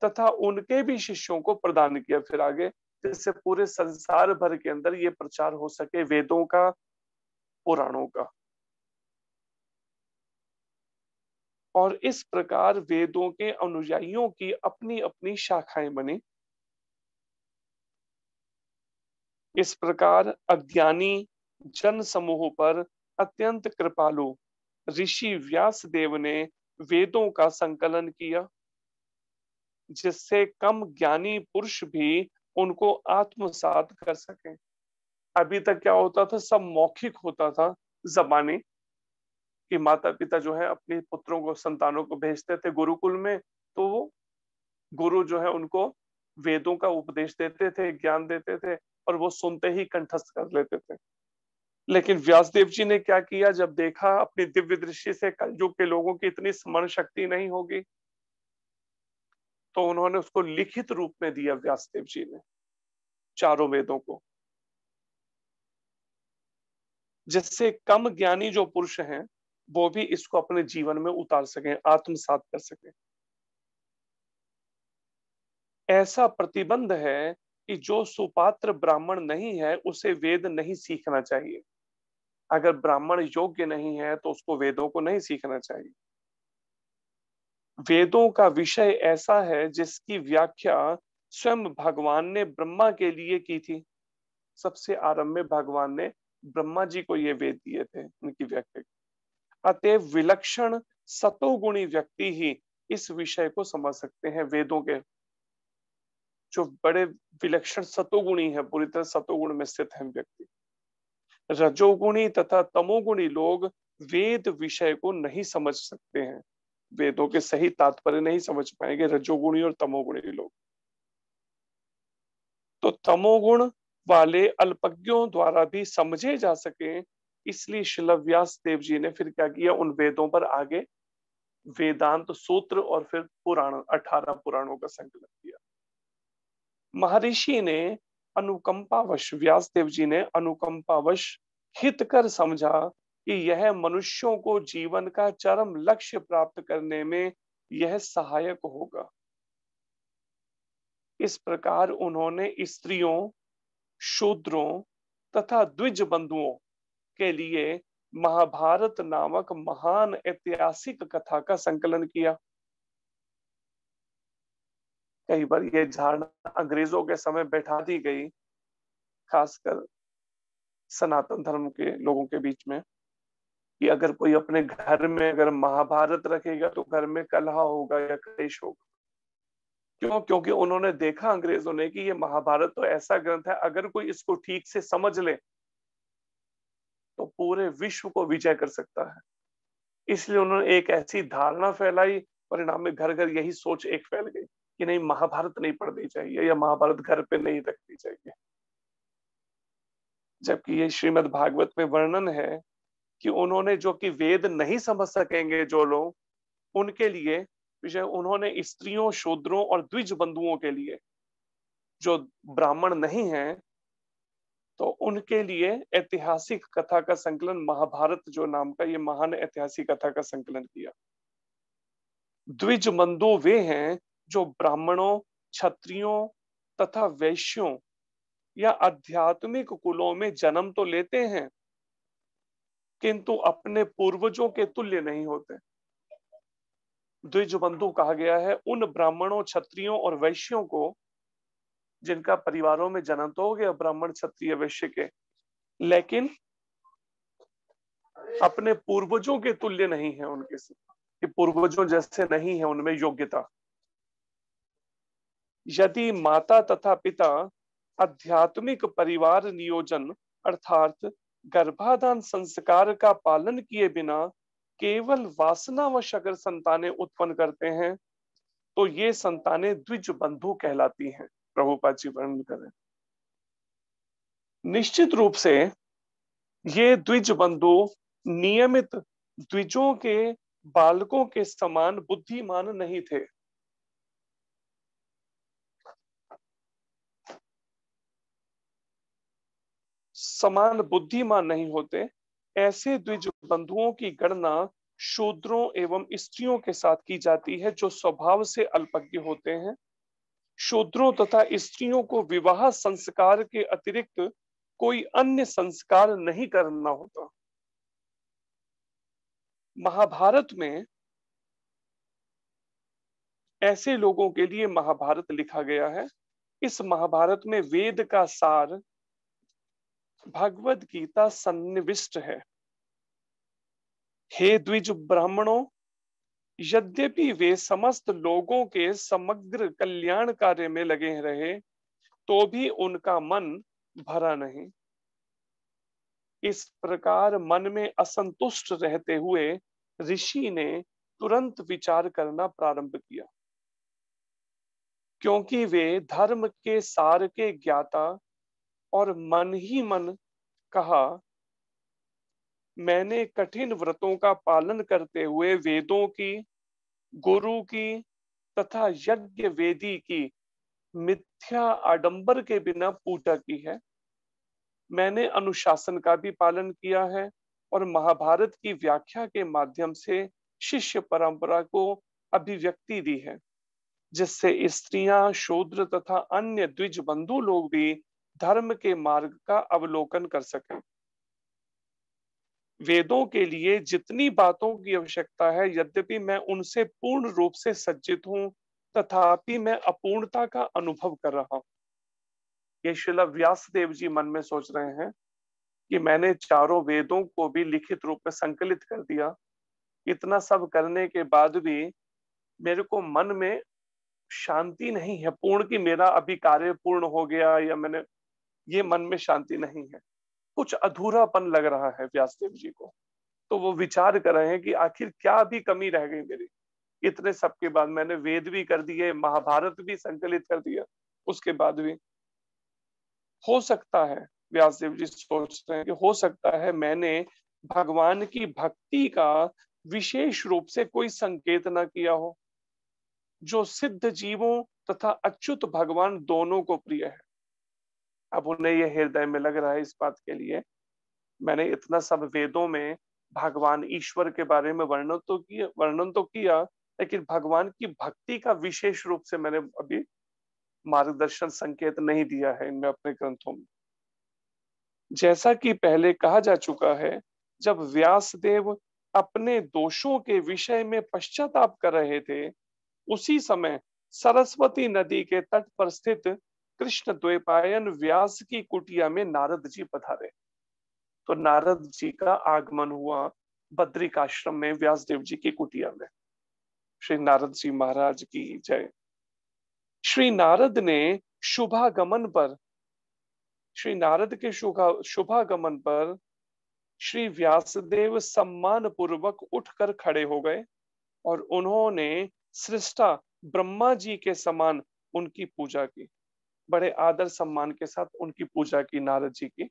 तथा उनके भी शिष्यों को प्रदान किया फिर आगे, जिससे पूरे संसार भर के अंदर ये प्रचार हो सके वेदों का, पुराणों का। और इस प्रकार वेदों के अनुयायियों की अपनी अपनी शाखाएं बनी। इस प्रकार अज्ञानी जन समूह पर अत्यंत कृपालु ऋषि व्यास देव ने वेदों का संकलन किया, जिससे कम ज्ञानी पुरुष भी उनको आत्मसात कर सके। अभी तक क्या होता था, सब मौखिक होता था जबानी, कि माता पिता जो है अपने पुत्रों को, संतानों को भेजते थे गुरुकुल में, तो वो गुरु जो है उनको वेदों का उपदेश देते थे, ज्ञान देते थे, और वो सुनते ही कंठस्थ कर लेते थे। लेकिन व्यासदेव जी ने क्या किया, जब देखा अपनी दिव्य दृष्टि से कलयुग के लोगों की इतनी स्मरण शक्ति नहीं होगी, तो उन्होंने उसको लिखित रूप में दिया व्यासदेव जी ने, चारों वेदों को, जिससे कम ज्ञानी जो पुरुष हैं वो भी इसको अपने जीवन में उतार सकें, आत्मसात कर सकें। ऐसा प्रतिबंध है कि जो सुपात्र ब्राह्मण नहीं है उसे वेद नहीं सीखना चाहिए। अगर ब्राह्मण योग्य नहीं है तो उसको वेदों को नहीं सीखना चाहिए। वेदों का विषय ऐसा है जिसकी व्याख्या स्वयं भगवान ने ब्रह्मा के लिए की थी। सबसे आरंभ में भगवान ने ब्रह्मा जी को ये वेद दिए थे, उनकी व्याख्या। अतएव विलक्षण सतोगुणी व्यक्ति ही इस विषय को समझ सकते हैं। वेदों के जो बड़े विलक्षण सतोगुणी है, पूरी तरह सतोगुण में स्थित है व्यक्ति। रजोगुणी तथा तमोगुणी लोग वेद विषय को नहीं समझ सकते हैं, वेदों के सही तात्पर्य नहीं समझ पाएंगे रजोगुणी और तमोगुणी लोग। तो तमोगुण वाले अल्पज्ञों द्वारा भी समझे जा सके, इसलिए श्रील व्यास देव जी ने फिर क्या किया, उन वेदों पर आगे वेदांत सूत्र और फिर पुराण, 18 पुराणों का संकलन किया। महर्षि ने अनुकंपावश, व्यास देव जी ने अनुकंपावश हित कर समझा कि यह मनुष्यों को जीवन का चरम लक्ष्य प्राप्त करने में यह सहायक होगा। इस प्रकार उन्होंने स्त्रियों, शूद्रों तथा द्विज बंधुओं के लिए महाभारत नामक महान ऐतिहासिक कथा का संकलन किया। कई बार ये धारणा अंग्रेजों के समय बैठा दी गई, खासकर सनातन धर्म के लोगों के बीच में, कि अगर कोई अपने घर में अगर महाभारत रखेगा तो घर में कलह होगा या क्लेश होगा। क्यों? क्योंकि उन्होंने देखा अंग्रेजों ने कि ये महाभारत तो ऐसा ग्रंथ है, अगर कोई इसको ठीक से समझ ले तो पूरे विश्व को विजय कर सकता है। इसलिए उन्होंने एक ऐसी धारणा फैलाई, परिणाम में घर घर यही सोच एक फैल गई कि नहीं, महाभारत नहीं पढ़नी चाहिए या महाभारत घर पे नहीं रखनी चाहिए। जबकि ये श्रीमद् भागवत में वर्णन है कि उन्होंने, जो कि वेद नहीं समझ सकेंगे जो लोग, उनके लिए विषय उन्होंने स्त्रियों, शूद्रों और द्विज बंधुओं के लिए, जो ब्राह्मण नहीं हैं, तो उनके लिए ऐतिहासिक कथा का संकलन, महाभारत जो नाम का ये महान ऐतिहासिक कथा का संकलन किया। द्विज बंधु वे हैं जो ब्राह्मणों, क्षत्रियों तथा वैश्यों या आध्यात्मिक कुलों में जन्म तो लेते हैं, किंतु अपने पूर्वजों के तुल्य नहीं होते। द्विज बंधु कहा गया है उन ब्राह्मणों, क्षत्रियों और वैश्यों को जिनका परिवारों में जन्म तो हो गया ब्राह्मण, क्षत्रिय, वैश्य के, लेकिन अपने पूर्वजों के तुल्य नहीं है उनके से, कि पूर्वजों जैसे नहीं है उनमें योग्यता। यदि माता तथा पिता आध्यात्मिक परिवार नियोजन अर्थात गर्भाधान संस्कार का पालन किए बिना केवल वासनावश अगर संतानें उत्पन्न करते हैं तो ये संतानें द्विज बंधु कहलाती हैं। प्रभुपाद जी वर्णन करें। निश्चित रूप से ये द्विज बंधु नियमित द्विजों के बालकों के समान बुद्धिमान नहीं थे। समान बुद्धिमान नहीं होते। ऐसे द्विज बंधुओं की गणना शूद्रों एवं स्त्रियों के साथ की जाती है जो स्वभाव से अल्पज्ञ होते हैं। शूद्रों तथा स्त्रियों को विवाह संस्कार के अतिरिक्त कोई अन्य संस्कार नहीं करना होता। महाभारत में ऐसे लोगों के लिए महाभारत लिखा गया है। इस महाभारत में वेद का सार भगवद गीता सन्निविष्ट है। हे द्विज ब्राह्मणों, यद्यपि वे समस्त लोगों के समग्र कल्याण कार्य में लगे रहे तो भी उनका मन भरा नहीं। इस प्रकार मन में असंतुष्ट रहते हुए ऋषि ने तुरंत विचार करना प्रारंभ किया, क्योंकि वे धर्म के सार के ज्ञाता और मन ही मन कहा, मैंने कठिन व्रतों का पालन करते हुए वेदों की, गुरु की तथा यज्ञ वेदी की मिथ्या आडंबर के बिना पूजा की है। मैंने अनुशासन का भी पालन किया है और महाभारत की व्याख्या के माध्यम से शिष्य परंपरा को अभिव्यक्ति दी है, जिससे स्त्रियां, शूद्र तथा अन्य द्विज बंधु लोग भी धर्म के मार्ग का अवलोकन कर सकें। वेदों के लिए जितनी बातों की आवश्यकता है, यद्यपि मैं उनसे पूर्ण रूप से सज्जित हूं, तथापि मैं अपूर्णता का अनुभव कर रहा हूं। ये श्रील व्यास देव जी मन में सोच रहे हैं कि मैंने चारों वेदों को भी लिखित रूप में संकलित कर दिया। इतना सब करने के बाद भी मेरे को मन में शांति नहीं है पूर्ण, कि मेरा अभी कार्य पूर्ण हो गया या मैंने, ये मन में शांति नहीं है। कुछ अधूरापन लग रहा है व्यासदेव जी को। तो वो विचार कर रहे हैं कि आखिर क्या भी कमी रह गई मेरी। इतने सब के बाद मैंने वेद भी कर दिए, महाभारत भी संकलित कर दिया, उसके बाद भी हो सकता है, व्यासदेव जी सोच रहे हैं कि हो सकता है मैंने भगवान की भक्ति का विशेष रूप से कोई संकेत ना किया हो, जो सिद्ध जीवों तथा अच्युत भगवान दोनों को प्रिय है। अब उन्हें यह हृदय में लग रहा है इस बात के लिए, मैंने इतना सब वेदों में भगवान ईश्वर के बारे में वर्णन तो किया, लेकिन भगवान की भक्ति का विशेष रूप से मैंने अभी मार्गदर्शन संकेत नहीं दिया है इनमें अपने ग्रंथों में। जैसा कि पहले कहा जा चुका है, जब व्यासदेव अपने दोषों के विषय में पश्चाताप कर रहे थे, उसी समय सरस्वती नदी के तट पर स्थित कृष्ण द्वैपायन व्यास की कुटिया में नारद जी पधारे। तो नारद जी का आगमन हुआ बद्रिकाश्रम में व्यासदेव जी की कुटिया में। श्री नारद जी महाराज की जय। श्री नारद ने शुभागमन पर, श्री नारद के शुभागमन पर श्री व्यासदेव सम्मान पूर्वक उठकर खड़े हो गए और उन्होंने सृष्टा ब्रह्मा जी के समान उनकी पूजा की। बड़े आदर सम्मान के साथ उनकी पूजा की नारद जी की।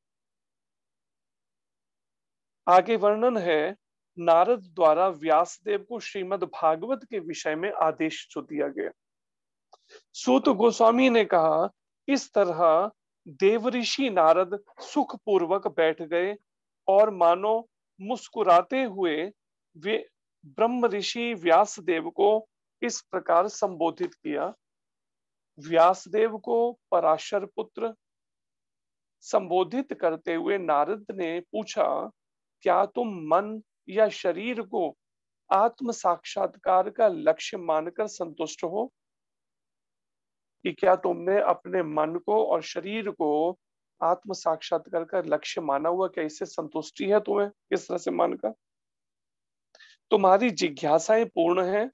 आगे वर्णन है, नारद द्वारा व्यासदेव को श्रीमद् भागवत के विषय में आदेश जो दिया गया। सूत गोस्वामी ने कहा, इस तरह देवऋषि नारद सुख पूर्वक बैठ गए और मानो मुस्कुराते हुए वे ब्रह्म ऋषि व्यासदेव को इस प्रकार संबोधित किया। व्यासदेव को पराशर पुत्र संबोधित करते हुए नारद ने पूछा क्या तुम मन या शरीर को आत्म साक्षात्कार का लक्ष्य मानकर संतुष्ट हो? कि क्या तुमने अपने मन को और शरीर को आत्म साक्षात्कार का लक्ष्य माना हुआ? क्या इससे संतुष्टि है तुम्हें किस तरह से मानकर? तुम्हारी जिज्ञासाएं पूर्ण हैं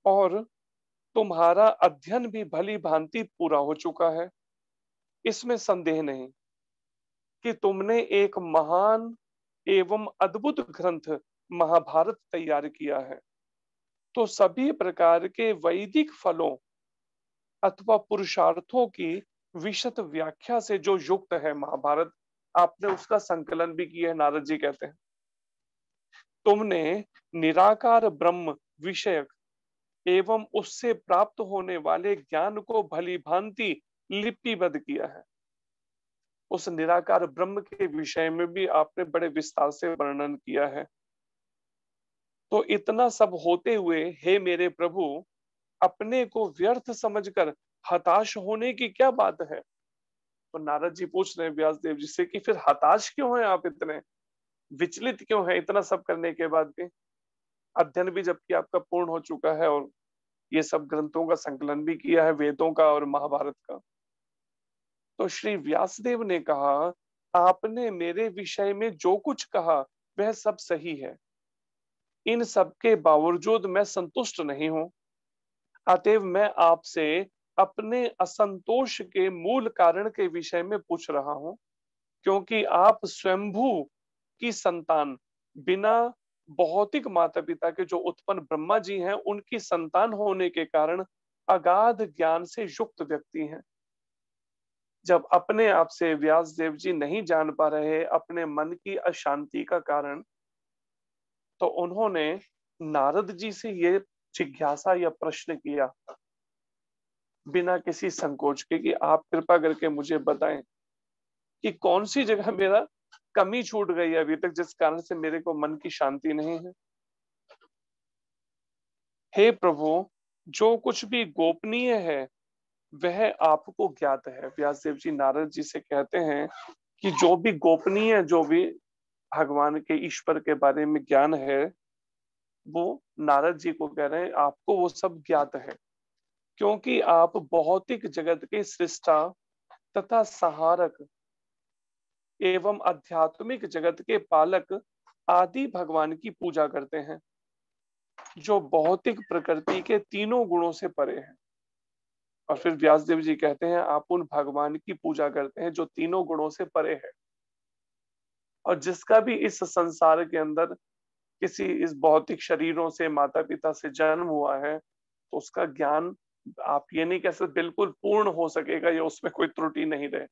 और तुम्हारा अध्ययन भी भली भांति पूरा हो चुका है। इसमें संदेह नहीं कि तुमने एक महान एवं अद्भुत ग्रंथ महाभारत तैयार किया है। तो सभी प्रकार के वैदिक फलों अथवा पुरुषार्थों की विशद व्याख्या से जो युक्त है महाभारत, आपने उसका संकलन भी किया है, नारद जी कहते हैं। तुमने निराकार ब्रह्म विषयक एवं उससे प्राप्त होने वाले ज्ञान को भली भांति लिपिबद्ध किया है। उस निराकार ब्रह्म के विषय में भी आपने बड़े विस्तार से वर्णन किया है। तो इतना सब होते हुए हे मेरे प्रभु, अपने को व्यर्थ समझकर हताश होने की क्या बात है? तो नारद जी पूछ रहे हैं व्यास देव जी से कि फिर हताश क्यों हैं आप, इतने विचलित क्यों हैं इतना सब करने के बाद भी? अध्ययन भी जबकि आपका पूर्ण हो चुका है और ये सब ग्रंथों का संकलन भी किया है, वेदों का और महाभारत का। तो श्री व्यासदेव ने कहा, आपने मेरे विषय में जो कुछ कहा वह सब सही है। इन सब के बावजूद मैं संतुष्ट नहीं हूं। अतएव मैं आपसे अपने असंतोष के मूल कारण के विषय में पूछ रहा हूं, क्योंकि आप स्वयंभू की संतान, बिना भौतिक माता पिता के जो उत्पन्न ब्रह्मा जी हैं, उनकी संतान होने के कारण अगाध ज्ञान से युक्त व्यक्ति हैं। जब अपने आप से व्यास देव जी नहीं जान पा रहे अपने मन की अशांति का कारण, तो उन्होंने नारद जी से ये जिज्ञासा या प्रश्न किया बिना किसी संकोच के कि आप कृपा करके मुझे बताएं कि कौन सी जगह मेरा कमी छूट गई है अभी तक, जिस कारण से मेरे को मन की शांति नहीं है। हे प्रभु, जो कुछ भी गोपनीय है वह आपको ज्ञात है। व्यासदेव जी नारद जी से कहते हैं कि जो भी गोपनीय, जो भी भगवान के ईश्वर के बारे में ज्ञान है, वो नारद जी को कह रहे हैं आपको वो सब ज्ञात है, क्योंकि आप भौतिक जगत के सृष्टा तथा संहारक एवं आध्यात्मिक जगत के पालक आदि भगवान की पूजा करते हैं, जो भौतिक प्रकृति के तीनों गुणों से परे हैं। और फिर व्यासदेव जी कहते हैं आप उन भगवान की पूजा करते हैं जो तीनों गुणों से परे है, और जिसका भी इस संसार के अंदर किसी इस भौतिक शरीरों से, माता पिता से जन्म हुआ है, तो उसका ज्ञान आप ये नहीं कह सकते बिल्कुल पूर्ण हो सकेगा या उसमें कोई त्रुटि नहीं रहे।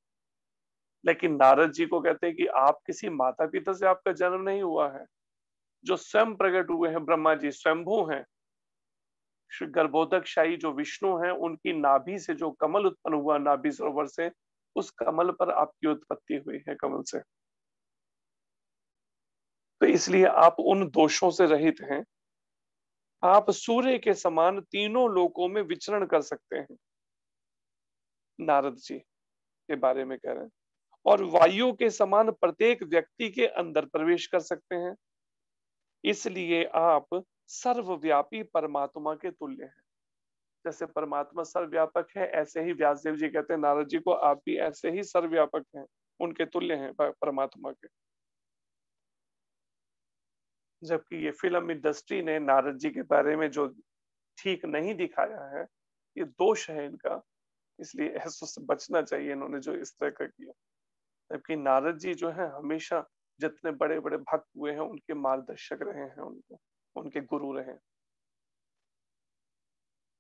लेकिन नारद जी को कहते हैं कि आप किसी माता पिता से आपका जन्म नहीं हुआ है, जो स्वयं प्रकट हुए हैं ब्रह्मा जी, स्वयंभू हैं। श्री गर्भोदक शाही जो विष्णु हैं, उनकी नाभि से जो कमल उत्पन्न हुआ, नाभि सरोवर से, उस कमल पर आपकी उत्पत्ति हुई है, कमल से। तो इसलिए आप उन दोषों से रहित हैं। आप सूर्य के समान तीनों लोकों में विचरण कर सकते हैं, नारद जी के बारे में कह रहे हैं, और वायु के समान प्रत्येक व्यक्ति के अंदर प्रवेश कर सकते हैं। इसलिए आप सर्वव्यापी परमात्मा के तुल्य हैं। जैसे परमात्मा सर्वव्यापक है, ऐसे ही व्यासदेव जी कहते हैं नारद जी को आप भी ऐसे ही सर्वव्यापक हैं, उनके तुल्य हैं परमात्मा के। जबकि ये फिल्म इंडस्ट्री ने नारद जी के बारे में जो ठीक नहीं दिखाया है, ये दोष है इनका, इसलिए ऐसे से बचना चाहिए इन्होंने जो इस तरह का किया। जबकि नारद जी जो है हमेशा जितने बड़े बड़े भक्त हुए हैं उनके मार्गदर्शक रहे हैं, उनको उनके गुरु रहे।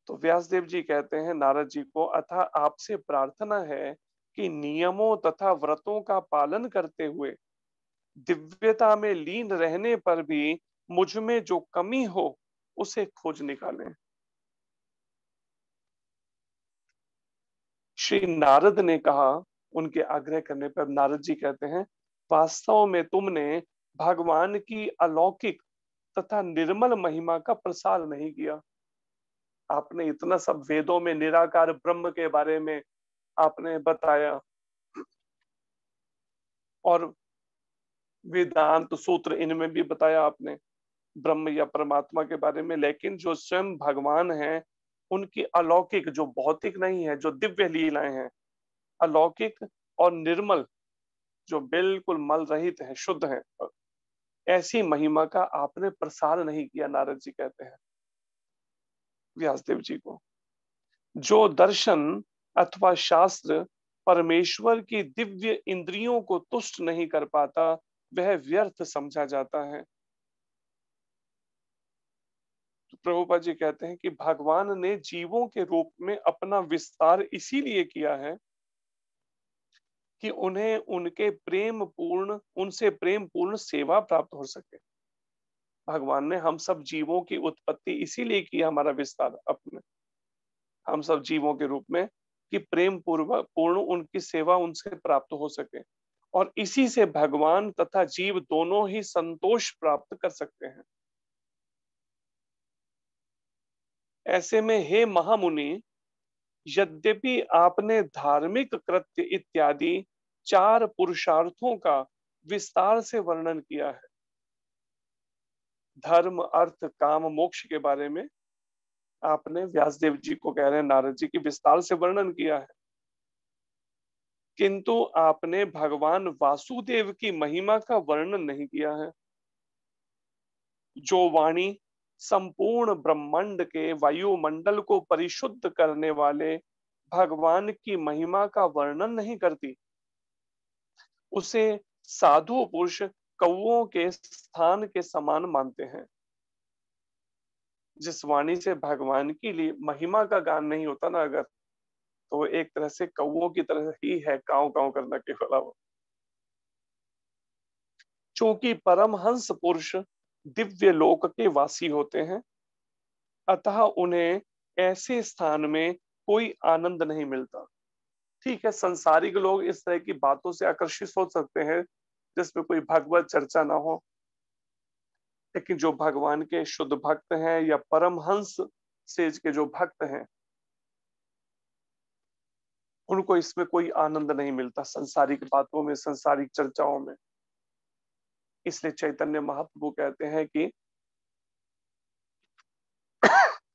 तो व्यासदेव जी कहते हैं नारद जी को, अतः आपसे प्रार्थना है कि नियमों तथा व्रतों का पालन करते हुए दिव्यता में लीन रहने पर भी मुझ में जो कमी हो उसे खोज निकालें। श्री नारद ने कहा, उनके आग्रह करने पर नारद जी कहते हैं, वास्तव में तुमने भगवान की अलौकिक तथा निर्मल महिमा का प्रसार नहीं किया। आपने इतना सब वेदों में निराकार ब्रह्म के बारे में आपने बताया, और वेदांत सूत्र इनमें भी बताया आपने ब्रह्म या परमात्मा के बारे में, लेकिन जो स्वयं भगवान हैं उनकी अलौकिक, जो भौतिक नहीं है, जो दिव्य लीलाएं हैं, अलौकिक और निर्मल, जो बिल्कुल मल रहित है, शुद्ध है, ऐसी महिमा का आपने प्रसार नहीं किया, नारद जी कहते हैं व्यासदेव जी को। जो दर्शन अथवा शास्त्र परमेश्वर की दिव्य इंद्रियों को तुष्ट नहीं कर पाता, वह व्यर्थ समझा जाता है। तो प्रभुपाद जी कहते हैं कि भगवान ने जीवों के रूप में अपना विस्तार इसीलिए किया है कि उन्हें उनसे प्रेम पूर्ण सेवा प्राप्त हो सके। भगवान ने हम सब जीवों की उत्पत्ति इसीलिए की, हमारा विस्तार अपने हम सब जीवों के रूप में, कि प्रेम पूर्वक पूर्ण उनकी सेवा उनसे प्राप्त हो सके, और इसी से भगवान तथा जीव दोनों ही संतोष प्राप्त कर सकते हैं। ऐसे में हे महामुनि, यद्यपि आपने धार्मिक कृत्य इत्यादि 4 पुरुषार्थों का विस्तार से वर्णन किया है, धर्म अर्थ काम मोक्ष के बारे में आपने व्यासदेव जी को कह रहे हैं, नारद जी की विस्तार से वर्णन किया है, किंतु आपने भगवान वासुदेव की महिमा का वर्णन नहीं किया है। जो वाणी संपूर्ण ब्रह्मांड के वायुमंडल को परिशुद्ध करने वाले भगवान की महिमा का वर्णन नहीं करती, उसे साधु पुरुष कौओं के स्थान के समान मानते हैं। जिस वाणी से भगवान की लिए महिमा का गान नहीं होता ना अगर, तो वो एक तरह से कौओं की तरह ही है, काव काव करना केवल वो। चूंकि परमहंस पुरुष दिव्य लोक के वासी होते हैं, अतः उन्हें ऐसे स्थान में कोई आनंद नहीं मिलता। ठीक है, संसारिक लोग इस तरह की बातों से आकर्षित हो सकते हैं जिसमें कोई भगवत चर्चा ना हो, लेकिन जो भगवान के शुद्ध भक्त हैं या परमहंस सेज के जो भक्त हैं, उनको इसमें कोई आनंद नहीं मिलता, संसारिक बातों में, संसारिक चर्चाओं में। इसलिए चैतन्य महाप्रभु कहते हैं कि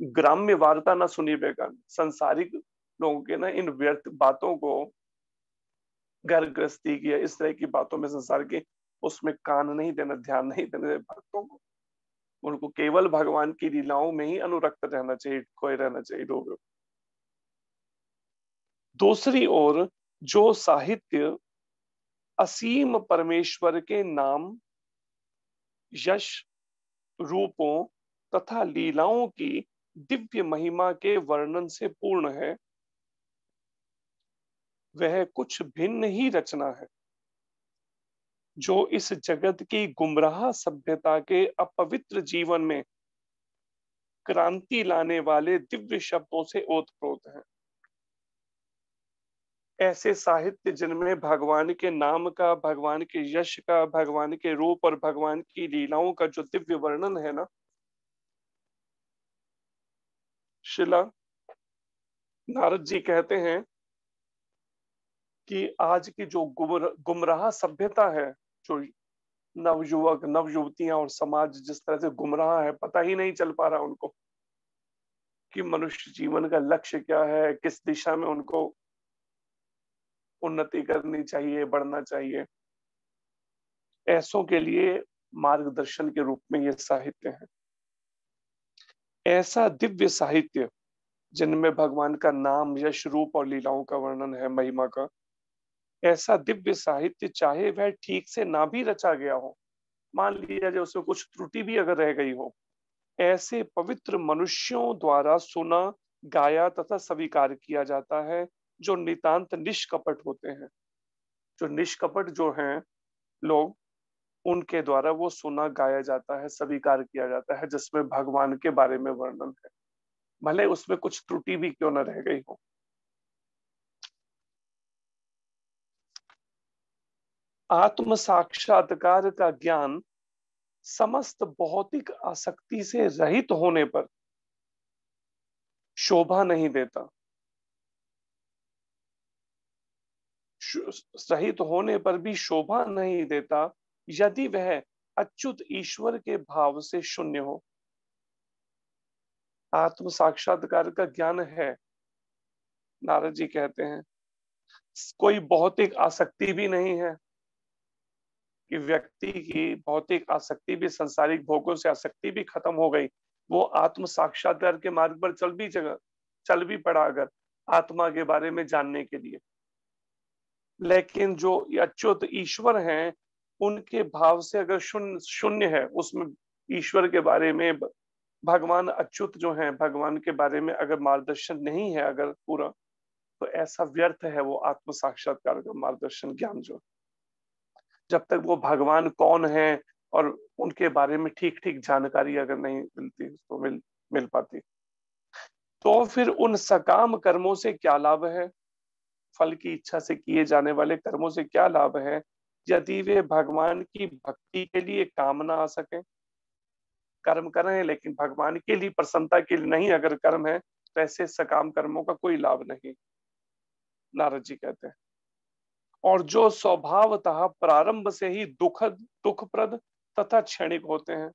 ग्राम्य वार्ता ना सुनी बेगान, संसारिक लोगों के ना इन व्यर्थ बातों को, घर गृहस्थी की या इस तरह की बातों में, संसार की, उसमें कान नहीं देना, ध्यान नहीं देना भक्तों को। उनको केवल भगवान की लीलाओं में ही अनुरक्त रहना चाहिए, खोए रहना चाहिए लोग। दूसरी ओर जो साहित्य असीम परमेश्वर के नाम, यश, रूपों तथा लीलाओं की दिव्य महिमा के वर्णन से पूर्ण है, वह कुछ भिन्न ही रचना है, जो इस जगत की गुमराह सभ्यता के अपवित्र जीवन में क्रांति लाने वाले दिव्य शब्दों से ओतप्रोत है। ऐसे साहित्य जिनमें भगवान के नाम का, भगवान के यश का, भगवान के रूप और भगवान की लीलाओं का जो दिव्य वर्णन है ना, शिला नारद जी कहते हैं कि आज की जो गुमराह सभ्यता है, जो नवयुवक नव युवतियां और समाज जिस तरह से गुमराह है, पता ही नहीं चल पा रहा उनको कि मनुष्य जीवन का लक्ष्य क्या है, किस दिशा में उनको उन्नति करनी चाहिए, बढ़ना चाहिए। ऐसों के लिए मार्गदर्शन के रूप में ये साहित्य है। ऐसा दिव्य साहित्य जिनमें भगवान का नाम, यश, रूप और लीलाओं का वर्णन है, महिमा का, ऐसा दिव्य साहित्य चाहे वह ठीक से ना भी रचा गया हो, मान लिया जाए उसमें कुछ त्रुटि भी अगर रह गई हो, ऐसे पवित्र मनुष्यों द्वारा सुना, गाया तथा स्वीकार किया जाता है, जो नितांत निष्कपट होते हैं। जो निष्कपट जो हैं लोग, उनके द्वारा वो सुना, गाया जाता है, स्वीकार किया जाता है, जिसमें भगवान के बारे में वर्णन है, भले उसमें कुछ त्रुटि भी क्यों न रह गई हो। आत्म साक्षात्कार का ज्ञान समस्त भौतिक आसक्ति से रहित होने पर शोभा नहीं देता, रहित होने पर भी शोभा नहीं देता, यदि वह अच्युत ईश्वर के भाव से शून्य हो। आत्म साक्षात्कार का ज्ञान है, नारद जी कहते हैं, कोई भौतिक आसक्ति भी नहीं है, कि व्यक्ति की भौतिक आसक्ति भी, सांसारिक भोगों से आसक्ति भी खत्म हो गई, वो आत्म साक्षात्कार के मार्ग पर चल भी पड़ा अगर आत्मा के बारे में जानने के लिए। लेकिन जो अच्युत ईश्वर हैं, उनके भाव से अगर शून्य है, उसमें ईश्वर के बारे में, भगवान अच्युत जो हैं, भगवान के बारे में अगर मार्गदर्शन नहीं है अगर पूरा, तो ऐसा व्यर्थ है वो आत्म साक्षात्कार का मार्गदर्शन ज्ञान जो। जब तक वो भगवान कौन है और उनके बारे में ठीक ठीक जानकारी अगर नहीं मिलती तो मिल पाती, तो फिर उन सकाम कर्मों से क्या लाभ है, फल की इच्छा से किए जाने वाले कर्मों से क्या लाभ है, यदि वे भगवान की भक्ति के लिए काम ना आ सके। कर्म कर रहे हैं लेकिन भगवान के लिए, प्रसन्नता के लिए नहीं अगर कर्म है, तो ऐसे सकाम कर्मों का कोई लाभ नहीं, नारद जी कहते हैं। और जो स्वभावतः प्रारंभ से ही दुखप्रद तथा क्षणिक होते हैं,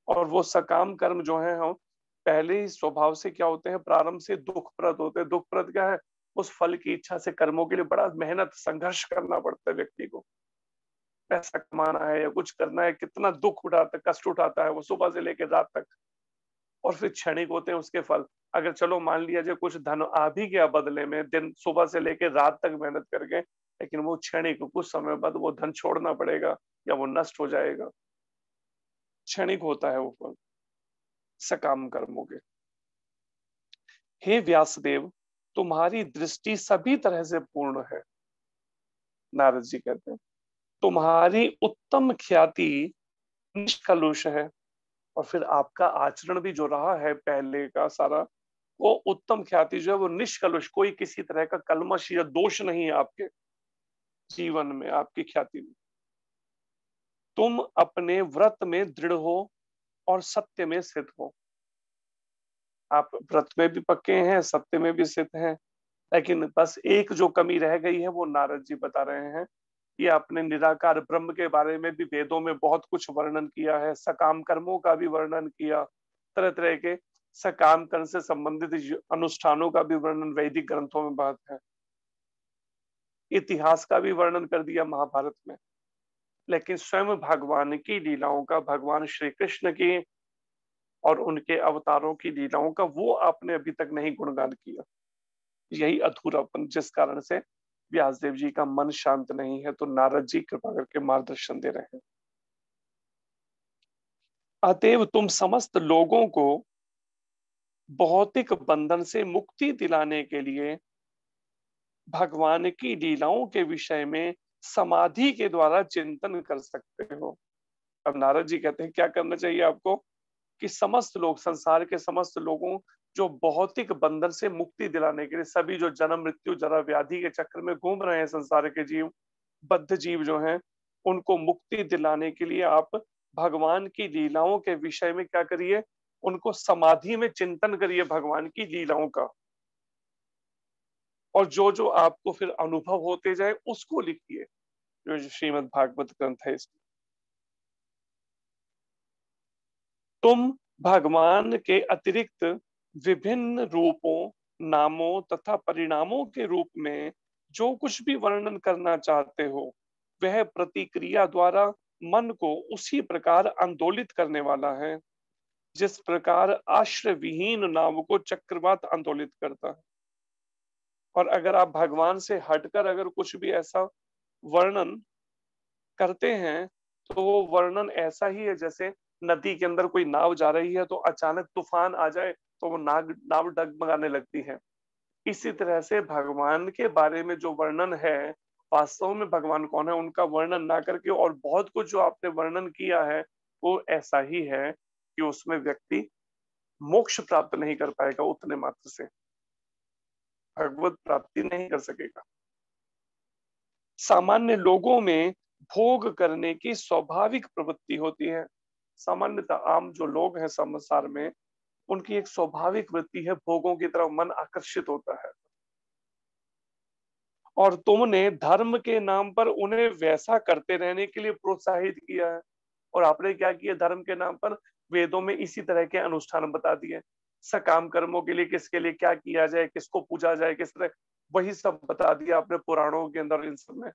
और वो सकाम कर्म जो है हम पहले ही स्वभाव से क्या होते हैं, प्रारंभ से दुखप्रद होते हैं। दुखप्रद क्या है, उस फल की इच्छा से कर्मों के लिए बड़ा मेहनत संघर्ष करना पड़ता है व्यक्ति को, पैसा कमाना है या कुछ करना है, कितना दुख उठाता, कष्ट उठाता है वो सुबह से लेकर रात तक। और फिर क्षणिक होते हैं उसके फल। अगर चलो मान लिया जाए कुछ धन आ भी गया बदले में, दिन सुबह से लेकर रात तक मेहनत करके, लेकिन वो क्षणिक, कुछ समय बाद वो धन छोड़ना पड़ेगा या वो नष्ट हो जाएगा, क्षणिक होता है वो फल सकाम कर्मों के। हे व्यासदेव, तुम्हारी दृष्टि सभी तरह से पूर्ण है, नारद जी कहते हैं, तुम्हारी उत्तम ख्याति निष्कलुष है। और फिर आपका आचरण भी जो रहा है पहले का सारा, वो उत्तम ख्याति जो है वो निष्कलुष, कोई किसी तरह का कलमश या दोष नहीं है आपके जीवन में, आपकी ख्याति में। तुम अपने व्रत में दृढ़ हो और सत्य में स्थित हो। आप व्रत में भी पक्के हैं, सत्य में भी स्थित हैं, लेकिन बस एक जो कमी रह गई है वो नारद जी बता रहे हैं कि आपने निराकार ब्रह्म के बारे में भी वेदों में बहुत कुछ वर्णन किया है, सकाम कर्मों का भी वर्णन किया, तरह तरह के सकाम कर्म से संबंधित अनुष्ठानों का भी वर्णन वैदिक ग्रंथों में बहुत है, इतिहास का भी वर्णन कर दिया महाभारत में। लेकिन स्वयं भगवान की लीलाओं का, भगवान श्री कृष्ण की और उनके अवतारों की लीलाओं का वो आपने अभी तक नहीं गुणगान किया। यही अधूरापन जिस कारण से व्यासदेव जी का मन शांत नहीं है, तो नारद जी कृपा करके मार्गदर्शन दे रहे हैं। अतएव तुम समस्त लोगों को भौतिक बंधन से मुक्ति दिलाने के लिए भगवान की लीलाओं के विषय में समाधि के द्वारा चिंतन कर सकते हो। अब नारद जी कहते हैं क्या करना चाहिए आपको, कि समस्त लोग, संसार के समस्त लोगों, जो भौतिक बंधन से मुक्ति दिलाने के लिए, सभी जो जन्म मृत्यु जरा व्याधि के चक्र में घूम रहे हैं संसार के जीव, बद्ध जीव जो हैं, उनको मुक्ति दिलाने के लिए आप भगवान की लीलाओं के विषय में क्या करिए, उनको समाधि में चिंतन करिए भगवान की लीलाओं का, और जो जो आपको फिर अनुभव होते जाए उसको लिखिए, जो श्रीमद् भागवत ग्रंथ है इसमें। तुम भगवान के अतिरिक्त विभिन्न रूपों, नामों तथा परिणामों के रूप में जो कुछ भी वर्णन करना चाहते हो, वह प्रतिक्रिया द्वारा मन को उसी प्रकार आंदोलित करने वाला है जिस प्रकार आश्रय विहीन नाव को चक्रवात आंदोलित करता है। और अगर आप भगवान से हटकर अगर कुछ भी ऐसा वर्णन करते हैं, तो वो वर्णन ऐसा ही है जैसे नदी के अंदर कोई नाव जा रही है तो अचानक तूफान आ जाए तो वो नाव डगमगाने लगती है। इसी तरह से भगवान के बारे में जो वर्णन है, वास्तव में भगवान कौन है उनका वर्णन ना करके और बहुत कुछ जो आपने वर्णन किया है वो ऐसा ही है कि उसमें व्यक्ति मोक्ष प्राप्त नहीं कर पाएगा, उतने मात्र से भगवत प्राप्ति नहीं कर सकेगा। सामान्य लोगों में भोग करने की स्वाभाविक प्रवृत्ति होती है। सामान्यतः आम जो लोग हैं संसार में, उनकी एक स्वाभाविक वृत्ति है, भोगों की तरफ मन आकर्षित होता है। और तुमने धर्म के नाम पर उन्हें वैसा करते रहने के लिए प्रोत्साहित किया है। और आपने क्या किया? धर्म के नाम पर वेदों में इसी तरह के अनुष्ठान बता दिए, सकाम कर्मों के लिए किसके लिए क्या किया जाए, किसको पूजा जाए, किस तरह, वही सब बता दिया आपने पुराणों के अंदर। इन सब में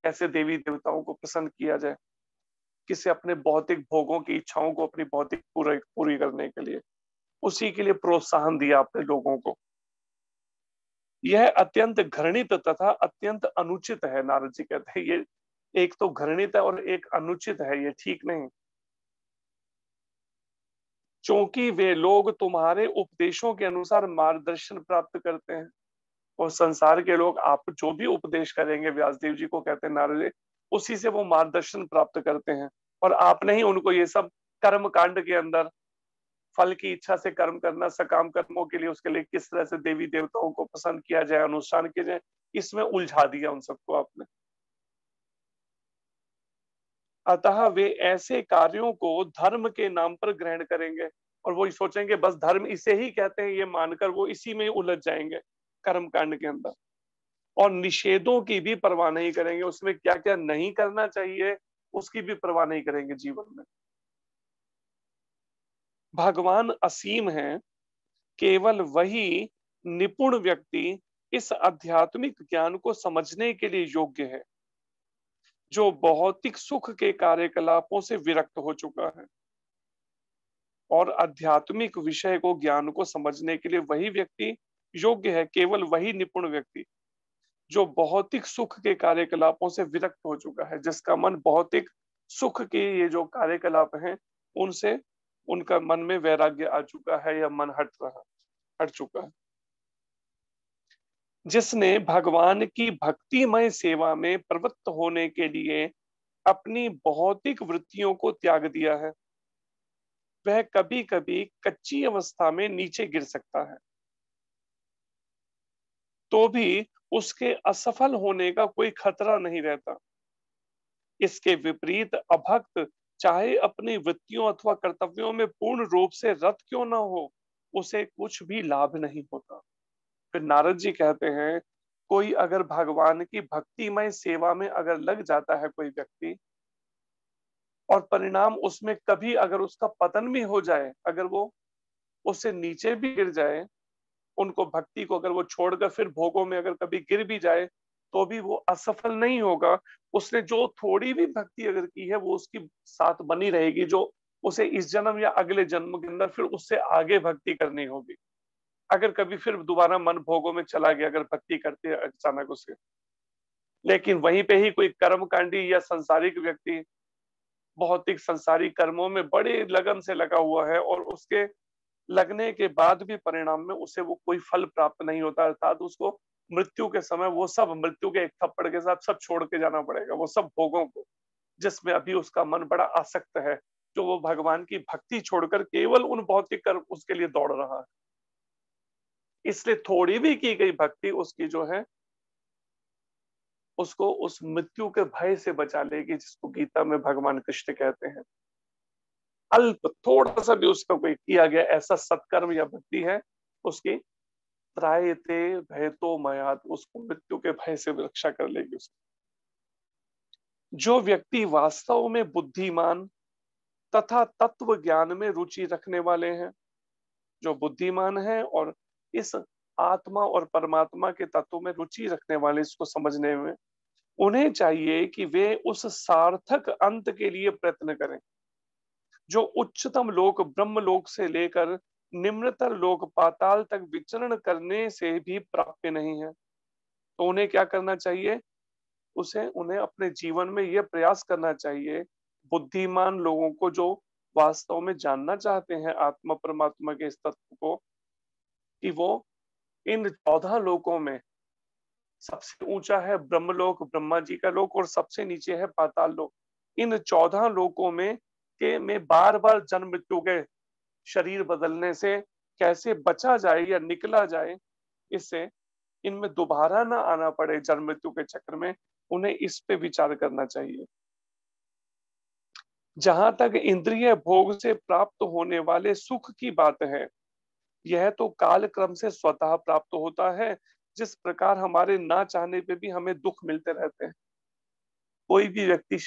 कैसे देवी देवताओं को प्रसन्न किया जाए, किसे अपने भौतिक भोगों की इच्छाओं को अपनी भौतिक पूरी करने के लिए, उसी के लिए प्रोत्साहन दिया आपने लोगों को। यह अत्यंत घृणित तथा अत्यंत अनुचित है। नारद जी कहते हैं ये एक तो घृणित है और एक अनुचित है, ये ठीक नहीं। क्योंकि वे लोग तुम्हारे उपदेशों के अनुसार मार्गदर्शन प्राप्त करते हैं। और संसार के लोग आप जो भी उपदेश करेंगे, व्यासदेव जी को कहते हैं नारद जी, उसी से वो मार्गदर्शन प्राप्त करते हैं। और आपने ही उनको ये सब कर्म कांड के अंदर फल की इच्छा से कर्म करना, सकाम कर्मों के लिए उसके लिए किस तरह से देवी देवताओं को पसंद किया जाए, अनुष्ठान किया जाए, इसमें उलझा दिया उन सबको आपने। अतः वे ऐसे कार्यों को धर्म के नाम पर ग्रहण करेंगे और वो सोचेंगे बस धर्म इसे ही कहते हैं, ये मानकर वो इसी में उलझ जाएंगे कर्म कांड के अंदर। और निषेधों की भी परवाह नहीं करेंगे, उसमें क्या क्या नहीं करना चाहिए उसकी भी परवाह नहीं करेंगे जीवन में। भगवान असीम है, केवल वही निपुण व्यक्ति इस आध्यात्मिक ज्ञान को समझने के लिए योग्य है, जो भौतिक सुख के कार्यकलापों से विरक्त हो चुका है। और आध्यात्मिक विषय को, ज्ञान को समझने के लिए वही व्यक्ति योग्य है, केवल वही निपुण व्यक्ति जो भौतिक सुख के कार्यकलापों से विरक्त हो चुका है, जिसका मन भौतिक सुख के ये जो कार्यकलाप हैं उनसे, उनका मन में वैराग्य आ चुका है या मन हट चुका है। जिसने भगवान की भक्तिमय सेवा में प्रवृत्त होने के लिए अपनी भौतिक वृत्तियों को त्याग दिया है, वह कभी कभी कच्ची अवस्था में नीचे गिर सकता है, तो भी उसके असफल होने का कोई खतरा नहीं रहता। इसके विपरीत अभक्त चाहे अपनी वृत्तियों अथवा कर्तव्यों में पूर्ण रूप से रत क्यों न हो, उसे कुछ भी लाभ नहीं होता। फिर नारद जी कहते हैं, कोई अगर भगवान की भक्तिमय सेवा में अगर लग जाता है कोई व्यक्ति, और परिणाम उसमें कभी अगर उसका पतन भी हो जाए, अगर वो उससे नीचे भी गिर जाए, उनको भक्ति को अगर वो छोड़कर फिर भोगों में अगर कभी गिर भी जाए, तो भी वो असफल नहीं होगा। उसने जो थोड़ी भी भक्ति अगर की है वो उसकी साथ बनी रहेगी, जो उसे इस जन्म या अगले जन्म के अंदर फिर उससे आगे भक्ति करनी होगी। अगर कभी फिर दोबारा मन भोगों में चला गया अगर भक्ति करते अचानक उसे, लेकिन वहीं पे ही कोई कर्मकांडी या संसारिक व्यक्ति भौतिक संसारी कर्मों में बड़े लगन से लगा हुआ है और उसके लगने के बाद भी परिणाम में उसे वो कोई फल प्राप्त नहीं होता, अर्थात उसको मृत्यु के समय वो सब, मृत्यु के एक थप्पड़ के साथ सब छोड़ के जाना पड़ेगा, वो सब भोगों को जिसमें अभी उसका मन बड़ा आसक्त है, जो वो भगवान की भक्ति छोड़कर केवल उन भौतिक कर्म उसके लिए दौड़ रहा है। इसलिए थोड़ी भी की गई भक्ति उसकी जो है उसको उस मृत्यु के भय से बचा लेगी, जिसको गीता में भगवान कृष्ण कहते हैं। अल्प थोड़ा सा भी उसका कोई किया गया ऐसा सत्कर्म या भक्ति है, उसकी त्रायते भयतो मयात्, उसको मृत्यु के भय से रक्षा कर लेगी उसकी। जो व्यक्ति वास्तव में बुद्धिमान तथा तत्व ज्ञान में रुचि रखने वाले हैं, जो बुद्धिमान है और इस आत्मा और परमात्मा के तत्व में रुचि रखने वाले, इसको समझने में, उन्हें चाहिए कि वे उस सार्थक अंत के लिए प्रयत्न करें जो उच्चतम लोक ब्रह्म लोक से लेकर निम्नतर लोक पाताल तक विचरण करने से भी प्राप्य नहीं है। तो उन्हें क्या करना चाहिए? उन्हें अपने जीवन में यह प्रयास करना चाहिए, बुद्धिमान लोगों को जो वास्तव में जानना चाहते हैं आत्मा परमात्मा के इस तत्व को, कि वो इन 14 लोकों में सबसे ऊंचा है ब्रह्मलोक, ब्रह्मा जी का लोक, और सबसे नीचे है पाताल लोक। इन 14 लोकों में बार बार जन्म मृत्यु के शरीर बदलने से कैसे बचा जाए या निकला जाए, इससे इनमें दोबारा ना आना पड़े जन्म मृत्यु के चक्र में, उन्हें इस पे विचार करना चाहिए। जहां तक इंद्रिय भोग से प्राप्त होने वाले सुख की बात है, यह तो काल क्रम से स्वतः प्राप्त होता है, जिस प्रकार हमारे ना चाहने पे भी हमें दुख मिलते रहते हैं। कोई भी व्यक्ति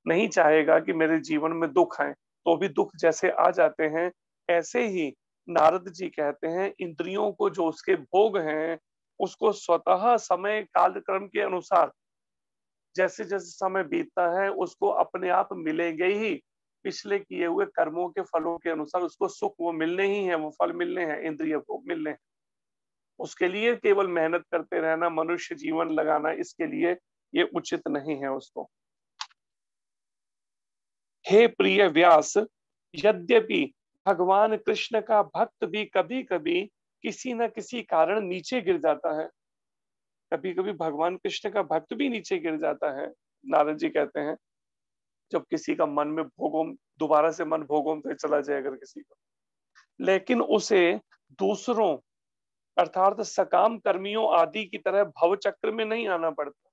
नहीं चाहेगा कि मेरे जीवन में दुख आए, तो भी दुख जैसे आ जाते हैं, ऐसे ही नारद जी कहते हैं इंद्रियों को जो उसके भोग हैं, उसको स्वतः समय कालक्रम के अनुसार जैसे जैसे समय बीतता है उसको अपने आप मिलेंगे ही। पिछले किए हुए कर्मों के फलों के अनुसार उसको सुख वो मिलने ही है, वो फल मिलने हैं, इंद्रिय भोग मिलने हैं। उसके लिए केवल मेहनत करते रहना, मनुष्य जीवन लगाना, इसके लिए ये उचित नहीं है उसको। हे प्रिय व्यास, यद्यपि भगवान कृष्ण का भक्त भी कभी कभी किसी न किसी कारण नीचे गिर जाता है, कभी कभी भगवान कृष्ण का भक्त भी नीचे गिर जाता है, नारद जी कहते हैं, जब किसी का मन में भोगों, दोबारा से मन भोगों पे चला जाए अगर किसी का, लेकिन उसे दूसरों अर्थात सकाम कर्मियों आदि की तरह भव चक्र में नहीं आना पड़ता।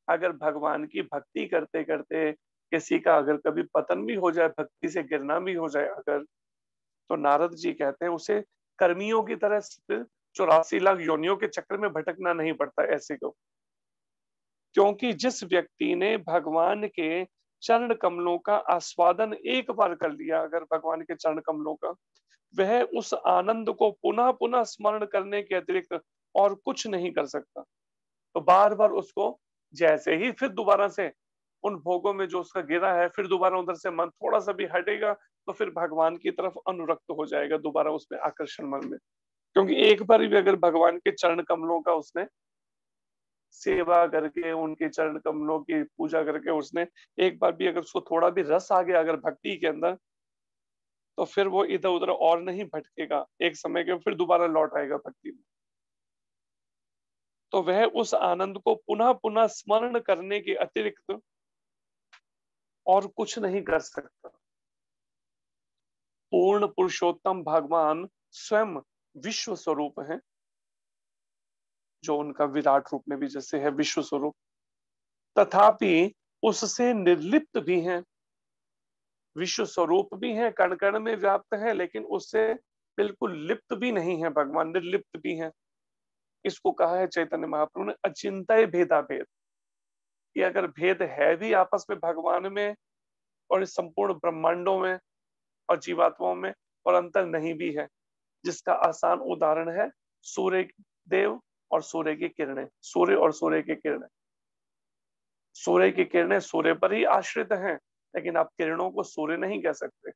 अगर भगवान की भक्ति करते करते किसी का अगर कभी पतन भी हो जाए, भक्ति से गिरना भी हो जाए अगर, तो नारद जी कहते हैं उसे कर्मियों की तरह 84 लाख योनियों के चक्र में भटकना नहीं पड़ता ऐसे को। क्योंकि जिस व्यक्ति ने भगवान के चरण कमलों का आस्वादन एक बार कर लिया, अगर भगवान के चरण कमलों का, वह उस आनंद को पुनः पुनः स्मरण करने के अतिरिक्त और कुछ नहीं कर सकता। तो बार बार उसको जैसे ही फिर दोबारा से उन भोगों में जो उसका गिरा है, फिर दोबारा उधर से मन थोड़ा सा भी हटेगा तो फिर भगवान की तरफ अनुरक्त हो जाएगा, दोबारा उसमें आकर्षण मन में। क्योंकि एक बार भी अगर भगवान के चरण कमलों का उसने सेवा करके, उनके चरण कमलों की पूजा करके उसने एक बार भी अगर उसको थोड़ा भी रस आ गया अगर भक्ति के अंदर, तो फिर वो इधर उधर और नहीं भटकेगा, एक समय के फिर दोबारा लौट आएगा भक्ति में। तो वह उस आनंद को पुनः पुनः स्मरण करने के अतिरिक्त और कुछ नहीं कर सकता। पूर्ण पुरुषोत्तम भगवान स्वयं विश्व स्वरूप है, जो उनका विराट रूप में भी जैसे है विश्व स्वरूप, तथापि उससे निर्लिप्त भी हैं। विश्व स्वरूप भी है, कण कण में व्याप्त है, लेकिन उससे बिल्कुल लिप्त भी नहीं है भगवान, निर्लिप्त भी है। इसको कहा है चैतन्य महाप्रभु ने अचिंत्य भेदा भेद, कि अगर भेद है भी आपस में भगवान में और इस संपूर्ण ब्रह्मांडों में और जीवात्माओं में, और अंतर नहीं भी है, जिसका आसान उदाहरण है सूर्य देव और सूर्य की किरणें, सूर्य और सूर्य की किरणें। सूर्य की किरणें सूर्य पर ही आश्रित हैं, लेकिन आप किरणों को सूर्य नहीं कह सकते,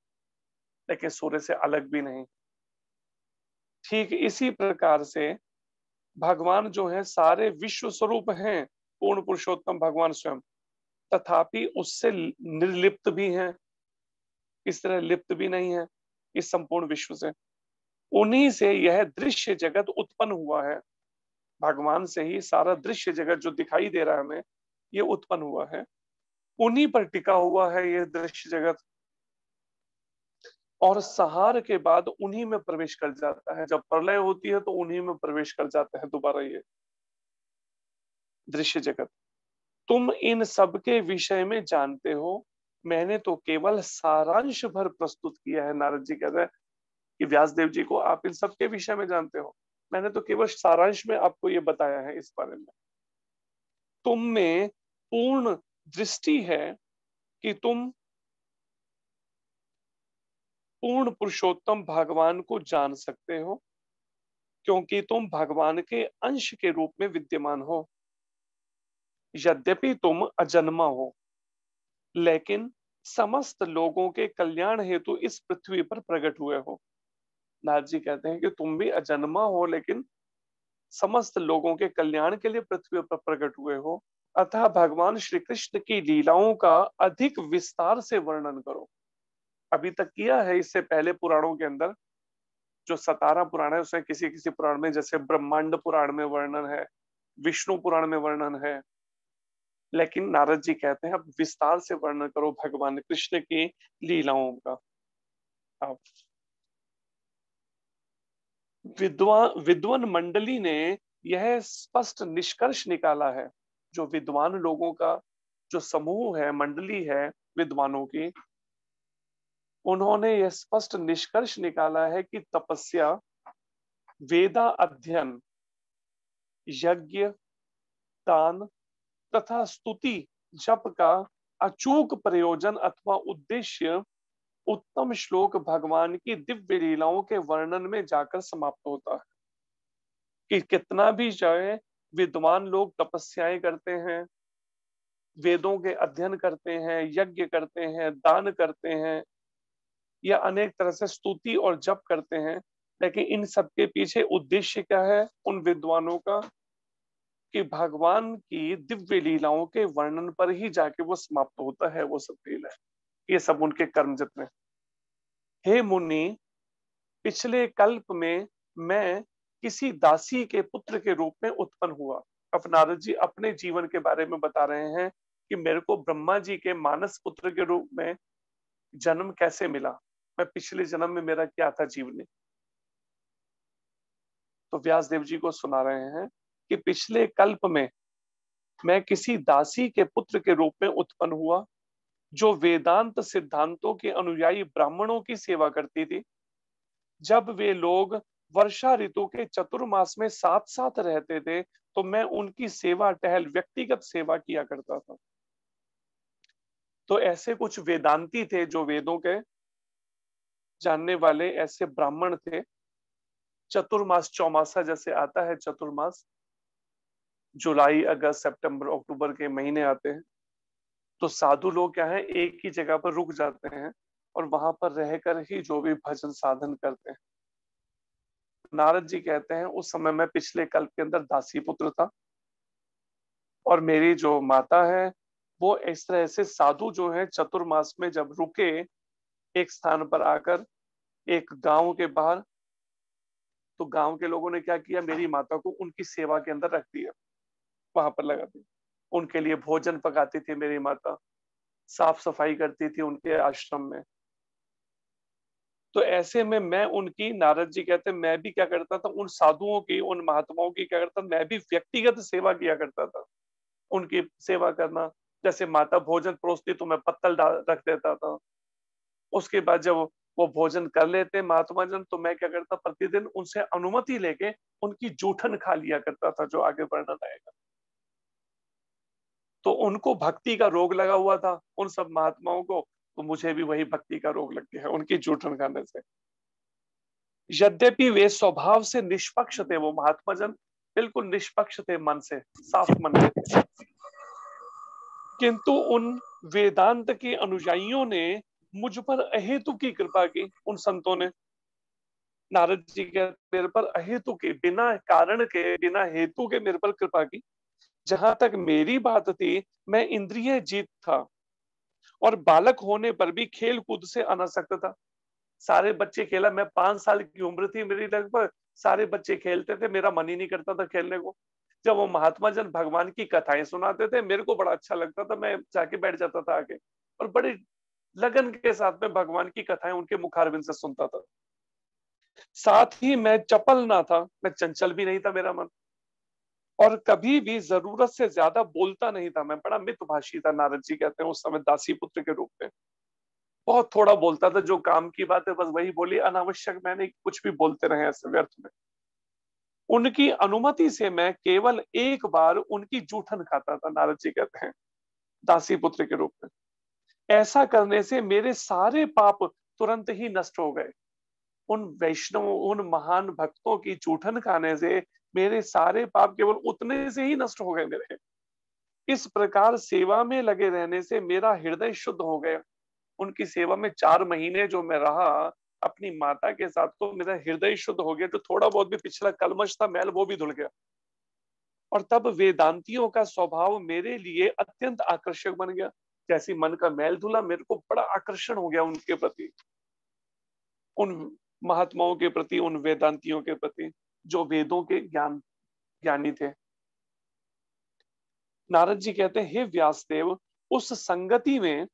लेकिन सूर्य से अलग भी नहीं। ठीक इसी प्रकार से भगवान जो है सारे विश्व स्वरूप हैं, पूर्ण पुरुषोत्तम भगवान स्वयं, तथापि उससे निर्लिप्त भी हैं, इस तरह लिप्त भी नहीं है इस संपूर्ण विश्व से। उन्हीं से यह दृश्य जगत उत्पन्न हुआ है, भगवान से ही सारा दृश्य जगत जो दिखाई दे रहा है हमें, ये उत्पन्न हुआ है, उन्हीं पर टिका हुआ है ये दृश्य जगत, और सहार के बाद उन्हीं में प्रवेश कर जाता है। जब प्रलय होती है तो उन्हीं में प्रवेश कर जाता है दोबारा ये दृश्य जगत। तुम इन सब के विषय में जानते हो, मैंने तो केवल सारांश भर प्रस्तुत किया है। नारद जी कहते हैं कि व्यासदेव जी को आप इन सब के विषय में जानते हो, मैंने तो केवल सारांश में आपको ये बताया है इस बारे में। तुम में पूर्ण दृष्टि है कि तुम पूर्ण पुरुषोत्तम भगवान को जान सकते हो, क्योंकि तुम भगवान के अंश के रूप में विद्यमान हो। यद्यपि तुम अजन्मा हो, लेकिन समस्त लोगों के कल्याण हेतु इस पृथ्वी पर प्रकट हुए हो। नाथ जी कहते हैं कि तुम भी अजन्मा हो, लेकिन समस्त लोगों के कल्याण के लिए पृथ्वी पर प्रकट हुए हो। अतः भगवान श्री कृष्ण की लीलाओं का अधिक विस्तार से वर्णन करो। अभी तक किया है इससे पहले पुराणों के अंदर, जो 17 पुराण है उसमें किसी किसी पुराण में, जैसे ब्रह्मांड पुराण में वर्णन है, विष्णु पुराण में वर्णन है, लेकिन नारद जी कहते हैं अब विस्तार से वर्णन करो भगवान कृष्ण की लीलाओं का। अब विद्वान मंडली ने यह स्पष्ट निष्कर्ष निकाला है, जो विद्वान लोगों का जो समूह है, मंडली है विद्वानों की, उन्होंने यह स्पष्ट निष्कर्ष निकाला है कि तपस्या, वेदा अध्ययन यज्ञ, दान तथा स्तुति जप का अचूक प्रयोजन अथवा उद्देश्य उत्तम श्लोक भगवान की दिव्य लीलाओं के वर्णन में जाकर समाप्त होता है। कि कितना भी चाहे विद्वान लोग तपस्याएं करते हैं, वेदों के अध्ययन करते हैं, यज्ञ करते हैं, दान करते हैं या अनेक तरह से स्तुति और जप करते हैं, लेकिन इन सबके पीछे उद्देश्य क्या है उन विद्वानों का? कि भगवान की दिव्य लीलाओं के वर्णन पर ही जाके वो समाप्त होता है वो सब लीला। ये सब उनके कर्म जितने। हे मुनि, पिछले कल्प में मैं किसी दासी के पुत्र के रूप में उत्पन्न हुआ। अब नारद जी अपने जीवन के बारे में बता रहे हैं कि मेरे को ब्रह्मा जी के मानस पुत्र के रूप में जन्म कैसे मिला, मैं पिछले जन्म में मेरा क्या था जीवनी। तो व्यास देव जी को सुना रहे हैं कि पिछले कल्प में मैं किसी दासी के पुत्र के रूप में उत्पन्न हुआ जो वेदांत सिद्धांतों के अनुयायी ब्राह्मणों की सेवा करती थी। जब वे लोग वर्षा ऋतु के चतुर्मास में साथ साथ रहते थे तो मैं उनकी सेवा टहल व्यक्तिगत सेवा किया करता था। तो ऐसे कुछ वेदांती थे जो वेदों के जानने वाले ऐसे ब्राह्मण थे। चतुर्मास चौमासा जैसे आता है, चतुर्मास जुलाई अगस्त सितंबर अक्टूबर के महीने आते हैं, तो साधु लोग क्या है एक ही जगह पर रुक जाते हैं और वहां पर रहकर ही जो भी भजन साधन करते हैं। नारद जी कहते हैं उस समय मैं पिछले कल्प के अंदर दासी पुत्र था और मेरी जो माता है वो इस तरह से साधु जो है चतुर्मास में जब रुके एक स्थान पर आकर एक गांव के बाहर, तो गांव के लोगों ने क्या किया, मेरी माता को उनकी सेवा के अंदर रख दिया, वहां पर लगा दिया। उनके लिए भोजन पकाती थी मेरी माता, साफ सफाई करती थी उनके आश्रम में। तो ऐसे में मैं उनकी, नारद जी कहते हैं मैं भी क्या करता था उन साधुओं की, उन महात्माओं की क्या करता, मैं भी व्यक्तिगत सेवा किया करता था। उनकी सेवा करना, जैसे माता भोजन परोसती तो मैं पत्तल रख देता था। उसके बाद जब वो भोजन कर लेते महात्मा जन तो मैं क्या करता, प्रतिदिन उनसे अनुमति लेके उनकी जूठन खा लिया करता था, जो आगे वर्णन आएगा। तो उनको भक्ति का रोग लगा हुआ था उन सब महात्माओं को, तो मुझे भी वही भक्ति का रोग लग गया उनकी जूठन खाने से। यद्यपि वे स्वभाव से निष्पक्ष थे, वो महात्मा जन बिल्कुल निष्पक्ष थे, मन से साफ मन के थे, किंतु उन वेदांत के अनुयायियों ने मुझ पर अहेतु की कृपा की। उन संतों ने नारद जी के मेरे पर अहेतु के, बिना कारण के, बिना हेतु के मेरे पर कृपा की। जहां तक मेरी बात थी, मैं इंद्रिय जीत था और बालक होने पर भी खेल कूद से अनासक्त था। सारे बच्चे खेला, मैं 5 साल की उम्र थी मेरी लगभग, सारे बच्चे खेलते थे, मेरा मन ही नहीं करता था खेलने को। जब वो महात्मा जन भगवान की कथाएं सुनाते थे मेरे को बड़ा अच्छा लगता था, मैं जाके बैठ जाता था आके और बड़ी लगन के साथ में भगवान की कथाएं उनके मुखारबिंद से सुनता था। साथ ही मैं चपल ना था, मैं चंचल भी नहीं था मेरा मन, और कभी भी जरूरत से ज्यादा बोलता नहीं था। मैं बड़ा मितभाषी था, नारद जी कहते हैं उस समय दासी पुत्र के रूप में बहुत थोड़ा बोलता था। जो काम की बात है बस वही बोली, अनावश्यक मैंने कुछ भी बोलते रहे ऐसे व्यर्थ में। उनकी अनुमति से मैं केवल एक बार उनकी जूठन खाता था, नारद जी कहते हैं दासी पुत्र के रूप में। ऐसा करने से मेरे सारे पाप तुरंत ही नष्ट हो गए। उन वैष्णव, उन महान भक्तों की जूठन खाने से मेरे सारे पाप केवल उतने से ही नष्ट हो गए मेरे। इस प्रकार सेवा में लगे रहने से मेरा हृदय शुद्ध हो गया। उनकी सेवा में 4 महीने जो मैं रहा अपनी माता के साथ, तो मेरा हृदय शुद्ध हो गया, जो थोड़ा बहुत भी पिछला कलमश था, मैल, वो भी धुल गया। और तब वेदांतियों का स्वभाव मेरे लिए अत्यंत आकर्षक बन गया। जैसी मन का मैल धुला, मेरे को बड़ा आकर्षण हो गया उनके प्रति, उन महात्माओं के प्रति, उन वेदांतियों के प्रति जो वेदों के ज्ञानी थे। नारद जी कहते हैं, हे व्यासदेव, उस संगति में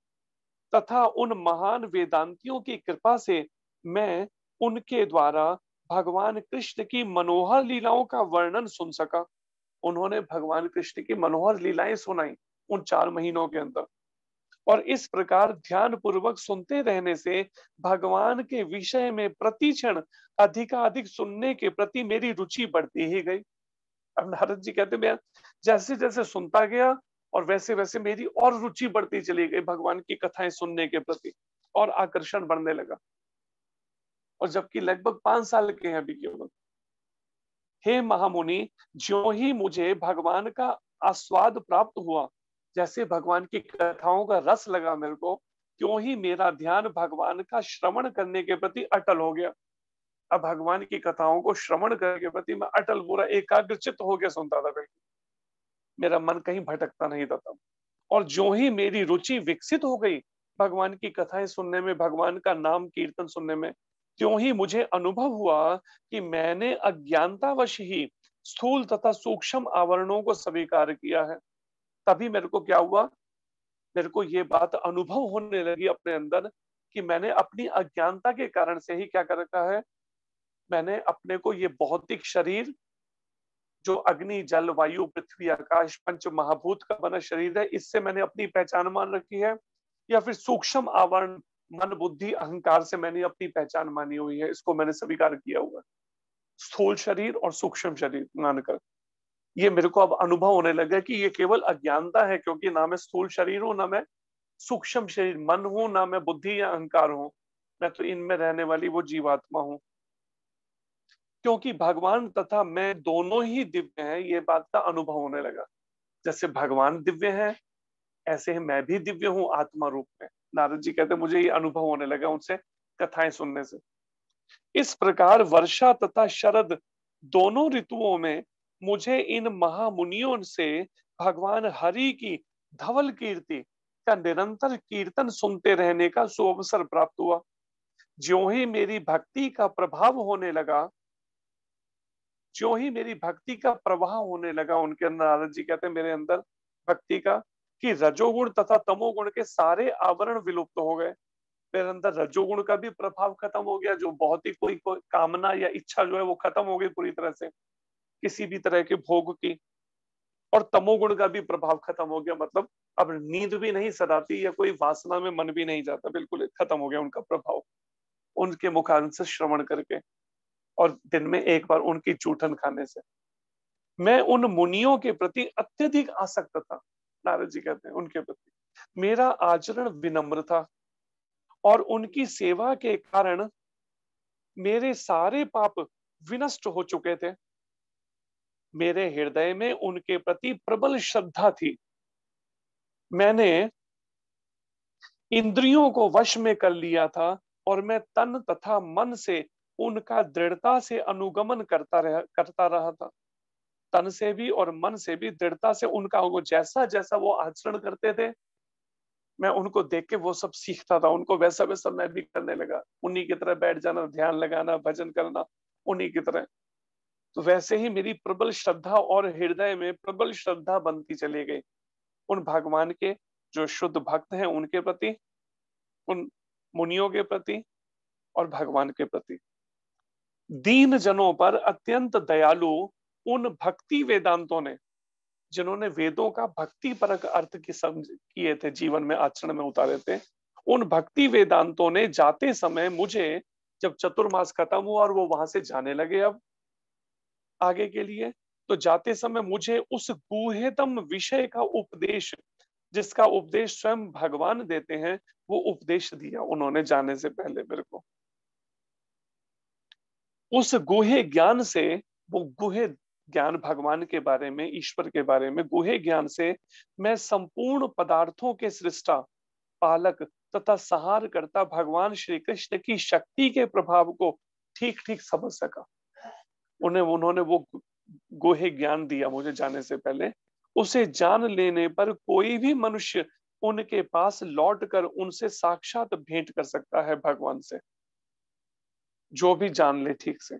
तथा उन महान वेदांतियों की कृपा से मैं उनके द्वारा भगवान कृष्ण की मनोहर लीलाओं का वर्णन सुन सका। उन्होंने भगवान कृष्ण की मनोहर लीलाएं सुनाई उन 4 महीनों के अंदर, और इस प्रकार ध्यान पूर्वक सुनते रहने से भगवान के विषय में प्रतिक्षण अधिकाधिक सुनने के प्रति मेरी रुचि बढ़ती ही गई। अब नारद जी कहते मैं जैसे जैसे सुनता गया और वैसे वैसे मेरी और रुचि बढ़ती चली गई भगवान की कथाएं सुनने के प्रति, और आकर्षण बढ़ने लगा। और जबकि लगभग 5 साल के हैं अभी केवल। हे महामुनि, ज्यों ही मुझे भगवान का आस्वाद प्राप्त हुआ, जैसे भगवान की कथाओं का रस लगा मेरे को, त्यों ही मेरा ध्यान भगवान का श्रवण करने के प्रति अटल हो गया। अब भगवान की कथाओं को श्रवण करने के प्रति मैं अटल, पूरा एकाग्रचित्त होकर सुनता था। बिल्कुल मेरा मन कहीं भटकता नहीं था तब। और जो ही मेरी रुचि विकसित हो गई भगवान की कथाएं सुनने में, भगवान का नाम कीर्तन सुनने में, त्यों ही मुझे अनुभव हुआ कि मैंने अज्ञानतावश ही स्थूल तथा सूक्ष्म आवरणों को स्वीकार किया है। तभी मेरे को क्या हुआ, मेरे को ये बात अनुभव होने लगी अपने अंदर कि मैंने अपनी अज्ञानता के कारण से ही क्या कर रखा है, मैंने अपने को ये भौतिक शरीर जो अग्नि जल वायु पृथ्वी आकाश पंच महाभूत का बना शरीर है, इससे मैंने अपनी पहचान मान रखी है, या फिर सूक्ष्म आवरण मन बुद्धि अहंकार से मैंने अपनी पहचान मानी हुई है, इसको मैंने स्वीकार किया हुआ है। स्थूल शरीर और सूक्ष्म शरीर मानकर ये मेरे को अब अनुभव होने लगा कि ये केवल अज्ञानता है, क्योंकि ना मैं स्थूल शरीर हूं, ना मैं सूक्ष्म शरीर मन हूं, ना मैं बुद्धि या अहंकार हूं, मैं तो इनमें रहने वाली वो जीवात्मा हूं। क्योंकि भगवान तथा मैं दोनों ही दिव्य हैं, ये बात का अनुभव होने लगा। जैसे भगवान दिव्य है, ऐसे ही मैं भी दिव्य हूं आत्मा रूप में। नारद जी कहते मुझे ये अनुभव होने लगा उनसे कथाएं सुनने से। इस प्रकार वर्षा तथा शरद दोनों ऋतुओं में मुझे इन महामुनियों से भगवान हरि की धवल कीर्ति का निरंतर कीर्तन सुनते रहने का सुअवसर प्राप्त हुआ। ज्यों ही मेरी भक्ति का प्रभाव होने लगा, ज्यों ही मेरी भक्ति का प्रवाह होने लगा उनके अंदर, नारद जी कहते हैं मेरे अंदर भक्ति का, कि रजोगुण तथा तमोगुण के सारे आवरण विलुप्त हो गए। मेरे अंदर रजोगुण का भी प्रभाव खत्म हो गया, जो बहुत ही कोई कामना या इच्छा जो है वो खत्म हो गई पूरी तरह से किसी भी तरह के भोग की। और तमोगुण का भी प्रभाव खत्म हो गया, मतलब अब नींद भी नहीं सताती या कोई वासना में मन भी नहीं जाता, बिल्कुल खत्म हो गया उनका प्रभाव उनके मुखांत से श्रवण करके और दिन में एक बार उनकी चूठन खाने से। मैं उन मुनियों के प्रति अत्यधिक आसक्त था, नारद जी कहते हैं उनके प्रति मेरा आचरण विनम्र था, और उनकी सेवा के कारण मेरे सारे पाप विनष्ट हो चुके थे। मेरे हृदय में उनके प्रति प्रबल श्रद्धा थी। मैंने इंद्रियों को वश में कर लिया था और मैं तन तथा मन से उनका दृढ़ता से अनुगमन करता रहा था। तन से भी और मन से भी दृढ़ता से उनका, वो जैसा जैसा वो आचरण करते थे मैं उनको देख के वो सब सीखता था, उनको वैसा वैसा मैं भी करने लगा। उन्हीं की तरह बैठ जाना, ध्यान लगाना, भजन करना उन्हीं की तरह। तो वैसे ही मेरी प्रबल श्रद्धा और हृदय में प्रबल श्रद्धा बनती चली गई उन भगवान के जो शुद्ध भक्त हैं उनके प्रति, उन मुनियों के प्रति और भगवान के प्रति। दीन जनों पर अत्यंत दयालु उन भक्ति वेदांतों ने, जिन्होंने वेदों का भक्ति परक अर्थ की समझ किए थे, जीवन में आचरण में उतारे थे, उन भक्ति वेदांतों ने जाते समय मुझे, जब चतुर्मास खत्म हुआ और वो वहां से जाने लगे अब आगे के लिए, तो जाते समय मुझे उस गुह्यतम विषय का उपदेश, जिसका उपदेश स्वयं भगवान देते हैं, वो उपदेश दिया उन्होंने जाने से पहले मेरे को। उस गुह्य ज्ञान से, वो गुह्य ज्ञान भगवान के बारे में, ईश्वर के बारे में गुह्य ज्ञान से मैं संपूर्ण पदार्थों के सृष्टा, पालक तथा संहार करता भगवान श्री कृष्ण की शक्ति के प्रभाव को ठीक ठीक समझ सका। उन्होंने वो गुह्य ज्ञान दिया मुझे जाने से पहले। उसे जान लेने पर कोई भी मनुष्य उनके पास लौटकर उनसे साक्षात भेंट कर सकता है भगवान से, जो भी जान ले ठीक से।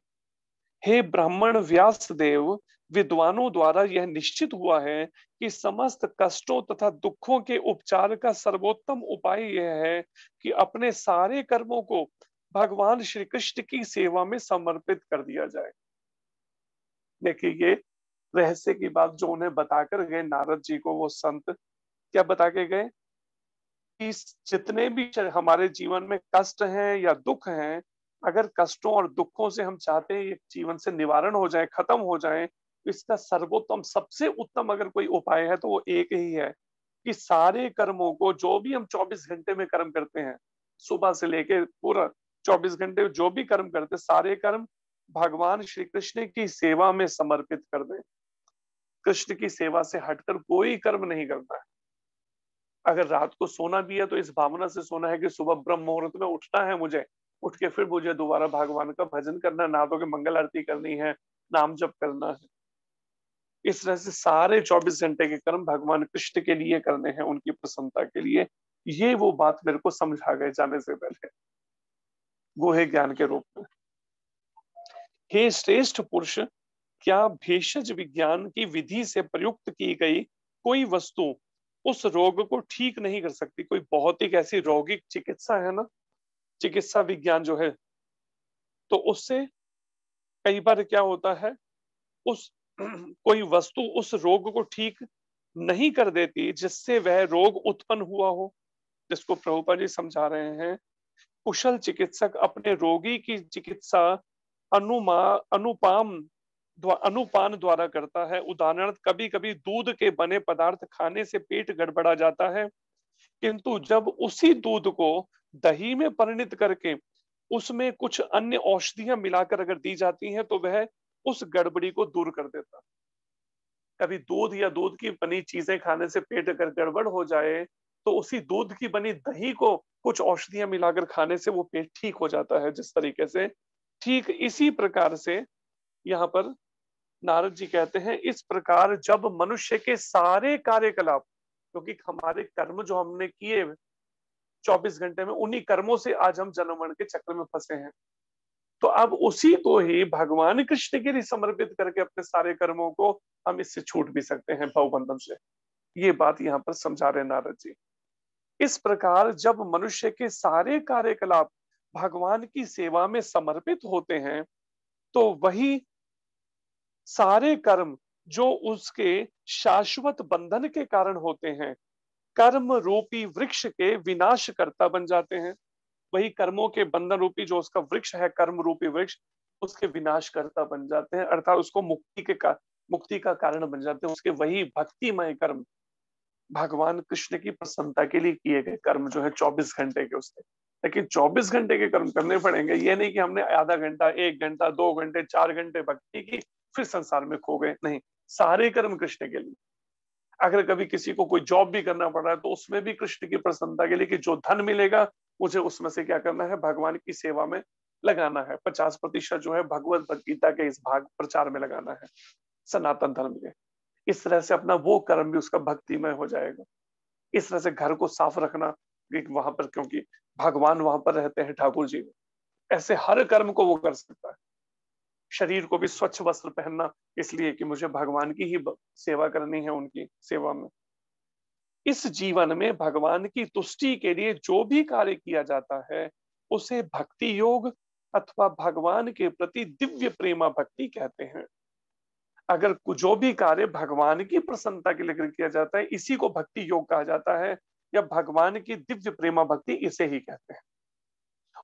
हे ब्राह्मण व्यास देव, विद्वानों द्वारा यह निश्चित हुआ है कि समस्त कष्टों तथा दुखों के उपचार का सर्वोत्तम उपाय यह है कि अपने सारे कर्मों को भगवान श्री कृष्ण की सेवा में समर्पित कर दिया जाए। देखिए ये रहस्य की बात जो उन्हें बताकर गए नारद जी को वो संत, क्या बता के गए कि जितने भी हमारे जीवन में कष्ट हैं या दुख हैं, अगर कष्टों और दुखों से हम चाहते हैं ये जीवन से निवारण हो जाए, खत्म हो जाए, इसका सर्वोत्तम सबसे उत्तम अगर कोई उपाय है तो वो एक ही है कि सारे कर्मों को, जो भी हम 24 घंटे में कर्म करते हैं, सुबह से लेके पूरा 24 घंटे जो भी कर्म करते, सारे कर्म भगवान श्री कृष्ण की सेवा में समर्पित कर दें। कृष्ण की सेवा से हटकर कोई कर्म नहीं करना है। अगर रात को सोना भी है तो इस भावना से सोना है कि सुबह ब्रह्म मुहूर्त में उठना है, मुझे उठ के फिर मुझे दोबारा भगवान का भजन करना है, नादों के मंगल आरती करनी है, नाम जप करना है। इस तरह से सारे 24 घंटे के कर्म भगवान कृष्ण के लिए करने हैं, उनकी प्रसन्नता के लिए। ये वो बात मेरे को समझा गए जाने से पहले, वो है ज्ञान के रूप में। हे श्रेष्ठ पुरुष, क्या भेषज विज्ञान की विधि से प्रयुक्त की गई कोई वस्तु उस रोग को ठीक नहीं कर सकती? कोई बहुत ही ऐसी रोगिक चिकित्सा है ना, चिकित्सा विज्ञान जो है, तो उससे कई बार क्या होता है, उस कोई वस्तु उस रोग को ठीक नहीं कर देती जिससे वह रोग उत्पन्न हुआ हो। जिसको प्रभुपाद जी समझा रहे हैं, कुशल चिकित्सक अपने रोगी की चिकित्सा अनुपान द्वारा करता है। उदाहरण, कभी कभी दूध के बने पदार्थ खाने से पेट गड़बड़ा जाता है, किंतु जब उसी दूध को दही में परिणत करके उसमें कुछ अन्य औषधियां मिलाकर अगर दी जाती हैं तो वह उस गड़बड़ी को दूर कर देता। कभी दूध या दूध की बनी चीजें खाने से पेट अगर गड़बड़ हो जाए तो उसी दूध की बनी दही को कुछ औषधियां मिलाकर खाने से वो पेट ठीक हो जाता है। जिस तरीके से, ठीक इसी प्रकार से यहाँ पर नारद जी कहते हैं, इस प्रकार जब मनुष्य के सारे कार्यकलाप, क्योंकि हमारे कर्म जो हमने किए 24 घंटे में, उन्हीं कर्मों से आज हम जन्म मरण के चक्र में फंसे हैं। तो अब उसी को ही भगवान कृष्ण के लिए समर्पित करके अपने सारे कर्मों को हम इससे छूट भी सकते हैं, भवबंधन से। ये बात यहाँ पर समझा रहे नारद जी। इस प्रकार जब मनुष्य के सारे कार्यकलाप भगवान की सेवा में समर्पित होते हैं तो वही सारे कर्म जो उसके शाश्वत बंधन के कारण होते हैं, कर्म रूपी वृक्ष के विनाशकर्ता बन जाते हैं। वही कर्मों के बंधन रूपी जो उसका वृक्ष है, कर्म रूपी वृक्ष, उसके विनाशकर्ता बन जाते हैं, अर्थात उसको मुक्ति का कारण बन जाते हैं। उसके वही भक्तिमय कर्म, भगवान कृष्ण की प्रसन्नता के लिए किए गए कर्म जो है 24 घंटे के, उसके लेकिन 24 घंटे के कर्म करने पड़ेंगे। ये नहीं कि हमने आधा घंटा, 1 घंटा, 2 घंटे, 4 घंटे भक्ति की फिर संसार में खो गए, नहीं, सारे कर्म कृष्ण के लिए। अगर कभी किसी को कोई जॉब भी करना पड़ रहा है तो उसमें भी कृष्ण की प्रसन्नता के लिए कि जो धन मिलेगा मुझे उसमें से क्या करना है, भगवान की सेवा में लगाना है। 50% जो है भगवत गीता के इस भाग प्रचार में लगाना है, सनातन धर्म के। इस तरह से अपना वो कर्म भी उसका भक्तिमय हो जाएगा। इस तरह से घर को साफ रखना वहां पर, क्योंकि भगवान वहां पर रहते हैं ठाकुर जी, ऐसे हर कर्म को वो कर सकता है। शरीर को भी स्वच्छ वस्त्र पहनना, इसलिए कि मुझे भगवान की ही सेवा करनी है, उनकी सेवा में। इस जीवन में भगवान की तुष्टि के लिए जो भी कार्य किया जाता है उसे भक्ति योग अथवा भगवान के प्रति दिव्य प्रेमा भक्ति कहते हैं। अगर जो भी कार्य भगवान की प्रसन्नता के लिए किया जाता है, इसी को भक्ति योग कहा जाता है, या भगवान की दिव्य प्रेमा भक्ति इसे ही कहते हैं।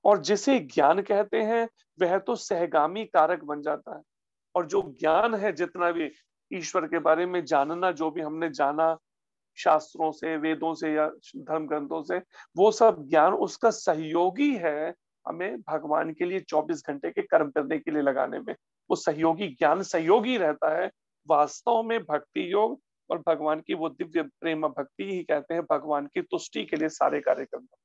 और जिसे ज्ञान कहते हैं वह तो सहगामी कारक बन जाता है। और जो ज्ञान है, जितना भी ईश्वर के बारे में जानना, जो भी हमने जाना शास्त्रों से, वेदों से या धर्म ग्रंथों से, वो सब ज्ञान उसका सहयोगी है हमें भगवान के लिए 24 घंटे के कर्म करने के लिए लगाने में। वो सहयोगी ज्ञान सहयोगी रहता है। वास्तव में भक्ति योग और भगवान की वो दिव्य प्रेम भक्ति ही कहते हैं भगवान की तुष्टि के लिए सारे कार्य करना।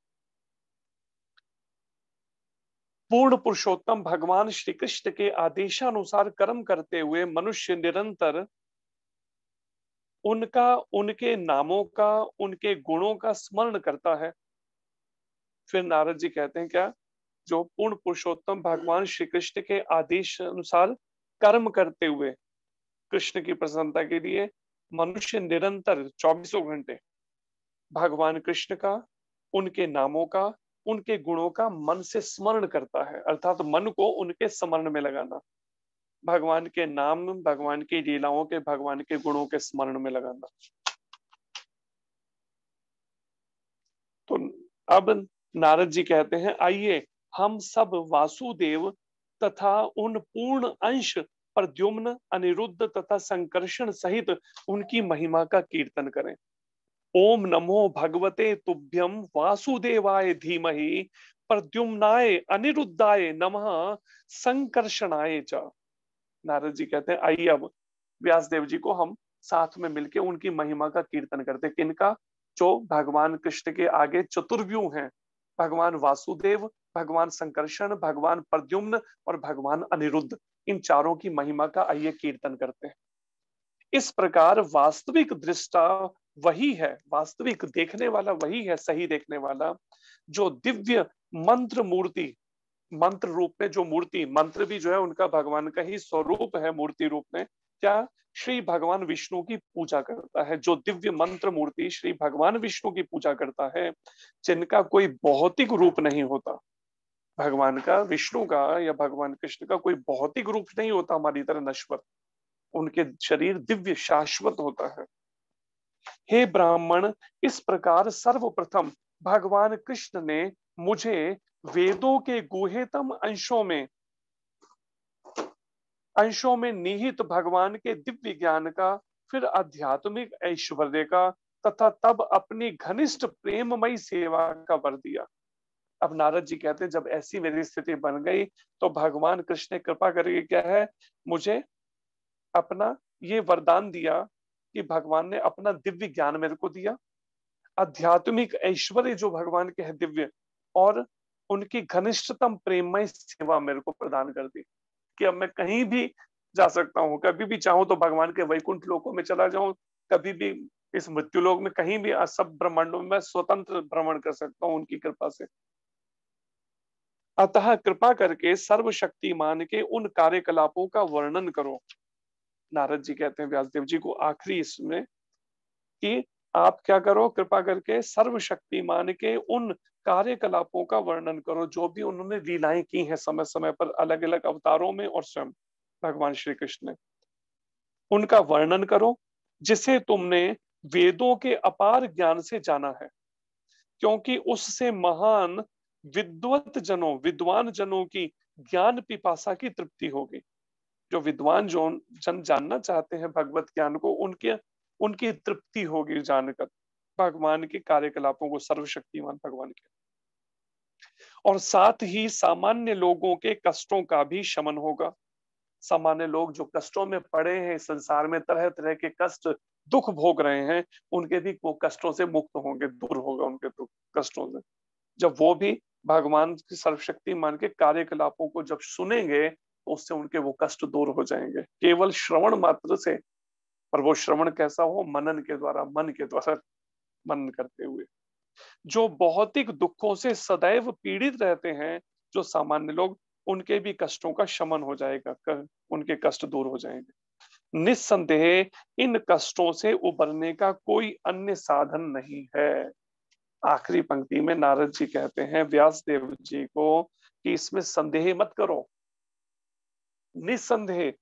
पूर्ण पुरुषोत्तम भगवान श्री कृष्ण के आदेशानुसार कर्म करते हुए मनुष्य निरंतर उनका, उनके नामों का, उनके गुणों का स्मरण करता है। फिर नारद जी कहते हैं क्या, जो पूर्ण पुरुषोत्तम भगवान श्री कृष्ण के आदेश अनुसार कर्म करते हुए कृष्ण की प्रसन्नता के लिए मनुष्य निरंतर 24 घंटे भगवान कृष्ण का, उनके नामों का, उनके गुणों का मन से स्मरण करता है, अर्थात मन को उनके स्मरण में लगाना। भगवान के नाम, भगवान की लीलाओं के, भगवान के गुणों के स्मरण में लगाना। तो अब नारद जी कहते हैं, आइए हम सब वासुदेव तथा उन पूर्ण अंश प्रद्युम्न, अनिरुद्ध तथा संकर्षण सहित उनकी महिमा का कीर्तन करें। ओम नमो भगवते तुभ्यम वासुदेवाय धीमहि प्रद्युम्नाय अनिरुद्धाय नमः संकर्षणाय च। नारद जी कहते हैं आइए अब व्यास देव जी को हम साथ में मिलके उनकी महिमा का कीर्तन करते हैं। किनका? जो भगवान कृष्ण के आगे चतुर्व्यूह हैं, भगवान वासुदेव, भगवान संकर्षण, भगवान प्रद्युम्न और भगवान अनिरुद्ध, इन चारों की महिमा का आइए कीर्तन करते हैं। इस प्रकार वास्तविक दृष्टा वही है, वास्तविक देखने वाला वही है, सही देखने वाला, जो दिव्य मंत्र मूर्ति, मंत्र रूप में जो मूर्ति, मंत्र भी जो है उनका भगवान का ही स्वरूप है मूर्ति रूप में, क्या श्री भगवान विष्णु की पूजा करता है। जो दिव्य मंत्र मूर्ति श्री भगवान विष्णु की पूजा करता है, जिनका कोई भौतिक रूप नहीं होता, भगवान का, विष्णु का या भगवान कृष्ण का कोई भौतिक रूप नहीं होता हमारी तरह नश्वर, उनके शरीर दिव्य शाश्वत होता है। हे ब्राह्मण, इस प्रकार सर्वप्रथम भगवान कृष्ण ने मुझे वेदों के गुह्यतम अंशों में निहित भगवान के दिव्य ज्ञान का, फिर आध्यात्मिक ऐश्वर्य का तथा तब अपनी घनिष्ठ प्रेममयी सेवा का वर दिया। अब नारद जी कहते हैं जब ऐसी मेरी स्थिति बन गई तो भगवान कृष्ण ने कृपा करके क्या है, मुझे अपना ये वरदान दिया कि भगवान ने अपना दिव्य ज्ञान मेरे को दिया, आध्यात्मिक ऐश्वर्य जो भगवान के है दिव्य, और उनकी घनिष्ठतम प्रेममय सेवा मेरे को प्रदान कर दी कि अब मैं कहीं भी जा सकता हूँ, कभी भी चाहूं तो भगवान के वैकुंठ लोकों में चला जाऊं, कभी भी इस मृत्यु लोक में, कहीं भी सब ब्रह्मांडों में मैं स्वतंत्र भ्रमण कर सकता हूँ उनकी कृपा से। अतः कृपा करके सर्वशक्तिमान के उन कार्यकलापों का वर्णन करो। नारद जी कहते हैं व्यासदेव जी को आखिरी इसमें कि आप क्या करो, कृपा करके सर्वशक्तिमान के उन कार्यकलापों का वर्णन करो जो भी उन्होंने लीलाएं की हैं समय समय पर अलग अलग अवतारों में, और स्वयं भगवान श्री कृष्ण ने, उनका वर्णन करो जिसे तुमने वेदों के अपार ज्ञान से जाना है, क्योंकि उससे महान विद्वान जनों की ज्ञान पिपासा की तृप्ति होगी। जो विद्वान जन जानना चाहते हैं भगवत ज्ञान को, उनकी तृप्ति होगी जानकर भगवान के कार्यकलापों को, सर्वशक्तिमान भगवान के। और साथ ही सामान्य लोगों के कष्टों का भी शमन होगा। सामान्य लोग जो कष्टों में पड़े हैं, संसार में तरह तरह के कष्ट दुख भोग रहे हैं, उनके भी वो कष्टों से मुक्त होंगे, दूर होगा उनके दुख कष्टों से। जब वो भी भगवान की सर्वशक्तिमान के कार्यकलापों को जब सुनेंगे तो उससे उनके वो कष्ट दूर हो जाएंगे केवल श्रवण मात्र से। पर वो श्रवण कैसा हो? मनन के द्वारा, मन के द्वारा मनन करते हुए। जो भौतिक दुखों से सदैव पीड़ित रहते हैं, जो सामान्य लोग, उनके भी कष्टों का शमन हो जाएगा, उनके कष्ट दूर हो जाएंगे। निस्संदेह इन कष्टों से उबरने का कोई अन्य साधन नहीं है। आखिरी पंक्ति में नारद जी कहते हैं व्यास देव जी को कि इसमें संदेह मत करो, निस्संदेह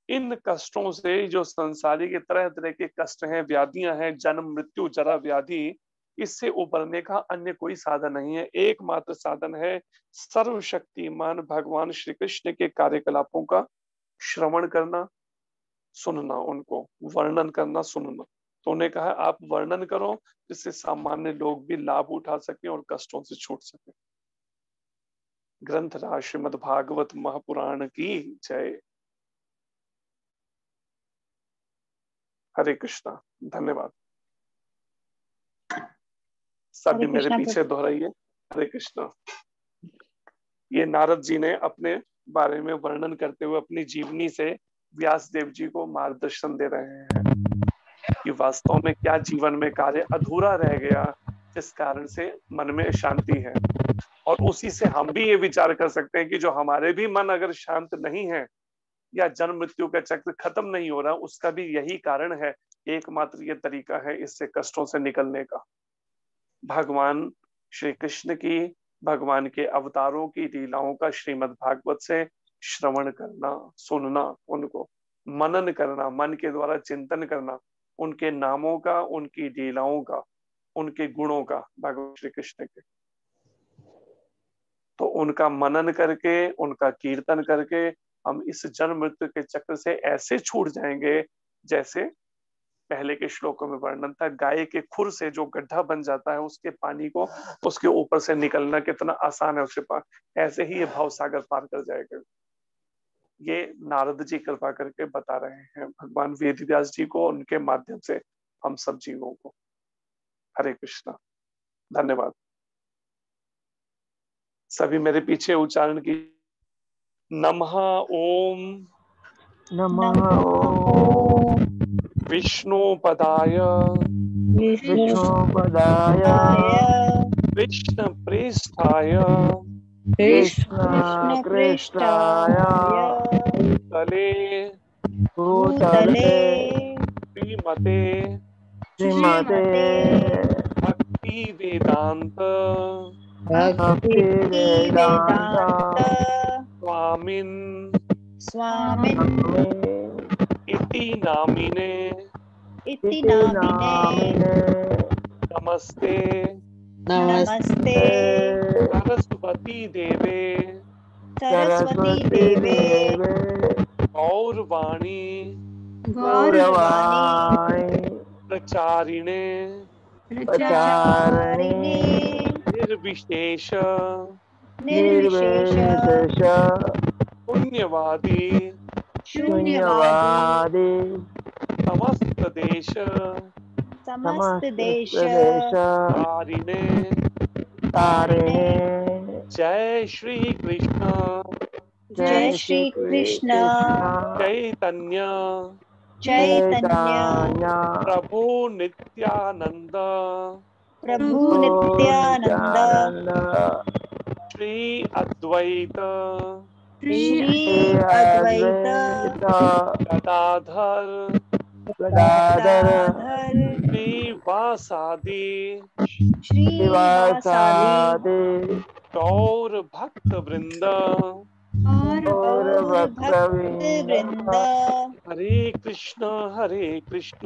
इन कष्टों से, जो संसारी के तरह तरह के कष्ट हैं, व्याधियां हैं, जन्म मृत्यु जरा व्याधि, इससे उबरने का अन्य कोई साधन नहीं है। एकमात्र साधन है सर्वशक्तिमान भगवान श्री कृष्ण के कार्यकलापों का श्रवण करना, सुनना, उनको वर्णन करना, सुनना। तो उन्हें कहा आप वर्णन करो जिससे सामान्य लोग भी लाभ उठा सके और कष्टों से छूट सके। ग्रंथ राज श्रीमद् भागवत महापुराण की जय। हरे कृष्णा। धन्यवाद। सभी मेरे पीछे दोहराइए हरे कृष्णा। ये नारद जी ने अपने बारे में वर्णन करते हुए अपनी जीवनी से व्यास देव जी को मार्गदर्शन दे रहे हैं कि वास्तव में क्या जीवन में कार्य अधूरा रह गया, जिस कारण से मन में शांति है। और उसी से हम भी ये विचार कर सकते हैं कि जो हमारे भी मन अगर शांत नहीं है या जन्म मृत्यु का चक्र खत्म नहीं हो रहा, उसका भी यही कारण है। एकमात्र ये तरीका है इससे कष्टों से निकलने का, भगवान श्री कृष्ण की, भगवान के अवतारों की लीलाओं का श्रीमद् भागवत से श्रवण करना, सुनना, उनको मनन करना, मन के द्वारा चिंतन करना, उनके नामों का, उनकी लीलाओं का, उनके गुणों का, भगवान श्री कृष्ण के। तो उनका मनन करके, उनका कीर्तन करके हम इस जन्म मृत्यु के चक्र से ऐसे छूट जाएंगे जैसे पहले के श्लोकों में वर्णन था, गाय के खुर से जो गड्ढा बन जाता है उसके पानी को उसके ऊपर से निकलना कितना आसान है उसके पास, ऐसे ही ये भाव सागर पार कर जाएगा। ये नारद जी कृपा करके बता रहे हैं भगवान वेद व्यास जी को, उनके माध्यम से हम सब जीवों को। हरे कृष्णा, धन्यवाद। सभी मेरे पीछे उच्चारण की। नमः ओम नमः ओम विष्णुपदाय विष्णुपदाय कृष्ण प्रेष्ठाय कृष्ण कृष्णाय तले भूतले श्रीमते श्रीमते भक्ति वेदांत भक्ति वेदांत स्वामिन स्वामिने इति नामिने इति नामिने नमस्ते नमस्ते सरस्वती देवे सरस्वती देवे गौरवाणी गौरवाणी प्रचारिणे प्रचारिणे निर्विशेष निर्विशेष पुण्यवादी शून्यवादी समस्त देश समस्त देश तारिणे तारिणे जय श्री कृष्ण जय श्री कृष्ण चैतन्य चैतन्य प्रभु नित्यानंद प्रभु नित्यानंद श्री अद्वैत श्री अद्वैत गदाधर गदाधर श्रीवासादि श्रीवासादि गौर भक्त वृंद और भक्त वृंद हरे कृष्ण हरे कृष्ण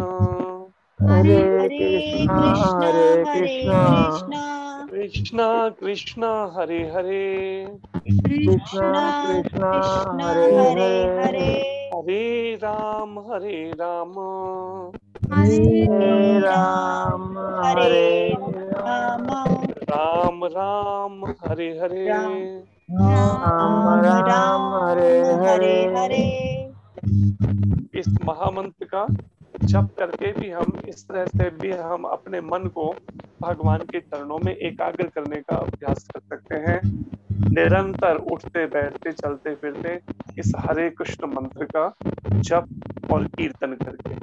कृष्ण कृष्ण हरे हरे कृष्ण कृष्ण हरे हरे हरे राम हरे राम राम राम हरे हरे राम राम हरे हरे। इस महामंत्र का जप करके भी हम इस तरह से भी हम अपने मन को भगवान के चरणों में एकाग्र करने का अभ्यास कर सकते हैं। निरंतर उठते बैठते चलते फिरते इस हरे कृष्ण मंत्र का जप और कीर्तन करके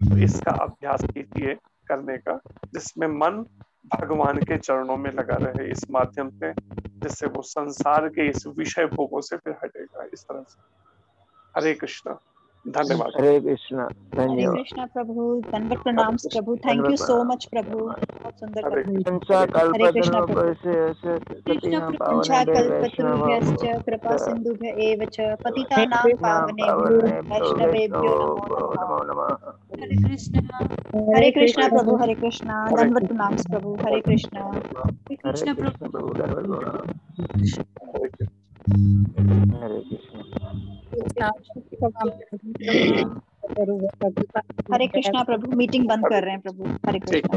तो इसका अभ्यास कीजिए करने का, जिसमें मन भगवान के चरणों में लगा रहे इस माध्यम से, जिससे वो संसार के इस विषय भोगों से फिर हटेगा इस तरह से। हरे कृष्ण, धन्यवाद। हरे कृष्ण, हरे धन्यवाद। कृष्णा प्रभु, दंडवत प्रणाम प्रभु, थैंक यू सो मच प्रभु, बहुत सुंदर प्रभु। हरे कृष्णा प्रभु। कल्पतरुभ्यश्च कृपा सिंधुभ्य एव च पतितानां पावनेभ्यो वैष्णवेभ्यो नमो नमः। हरे कृष्णा प्रभु, हरे कृष्णा, दंडवत प्रणाम प्रभु। हरे कृष्णा, हरे कृष्ण प्रभु, हरे कृष्ण। हरे कृष्णा प्रभु। मीटिंग बंद कर रहे हैं प्रभु। हरे कृष्णा।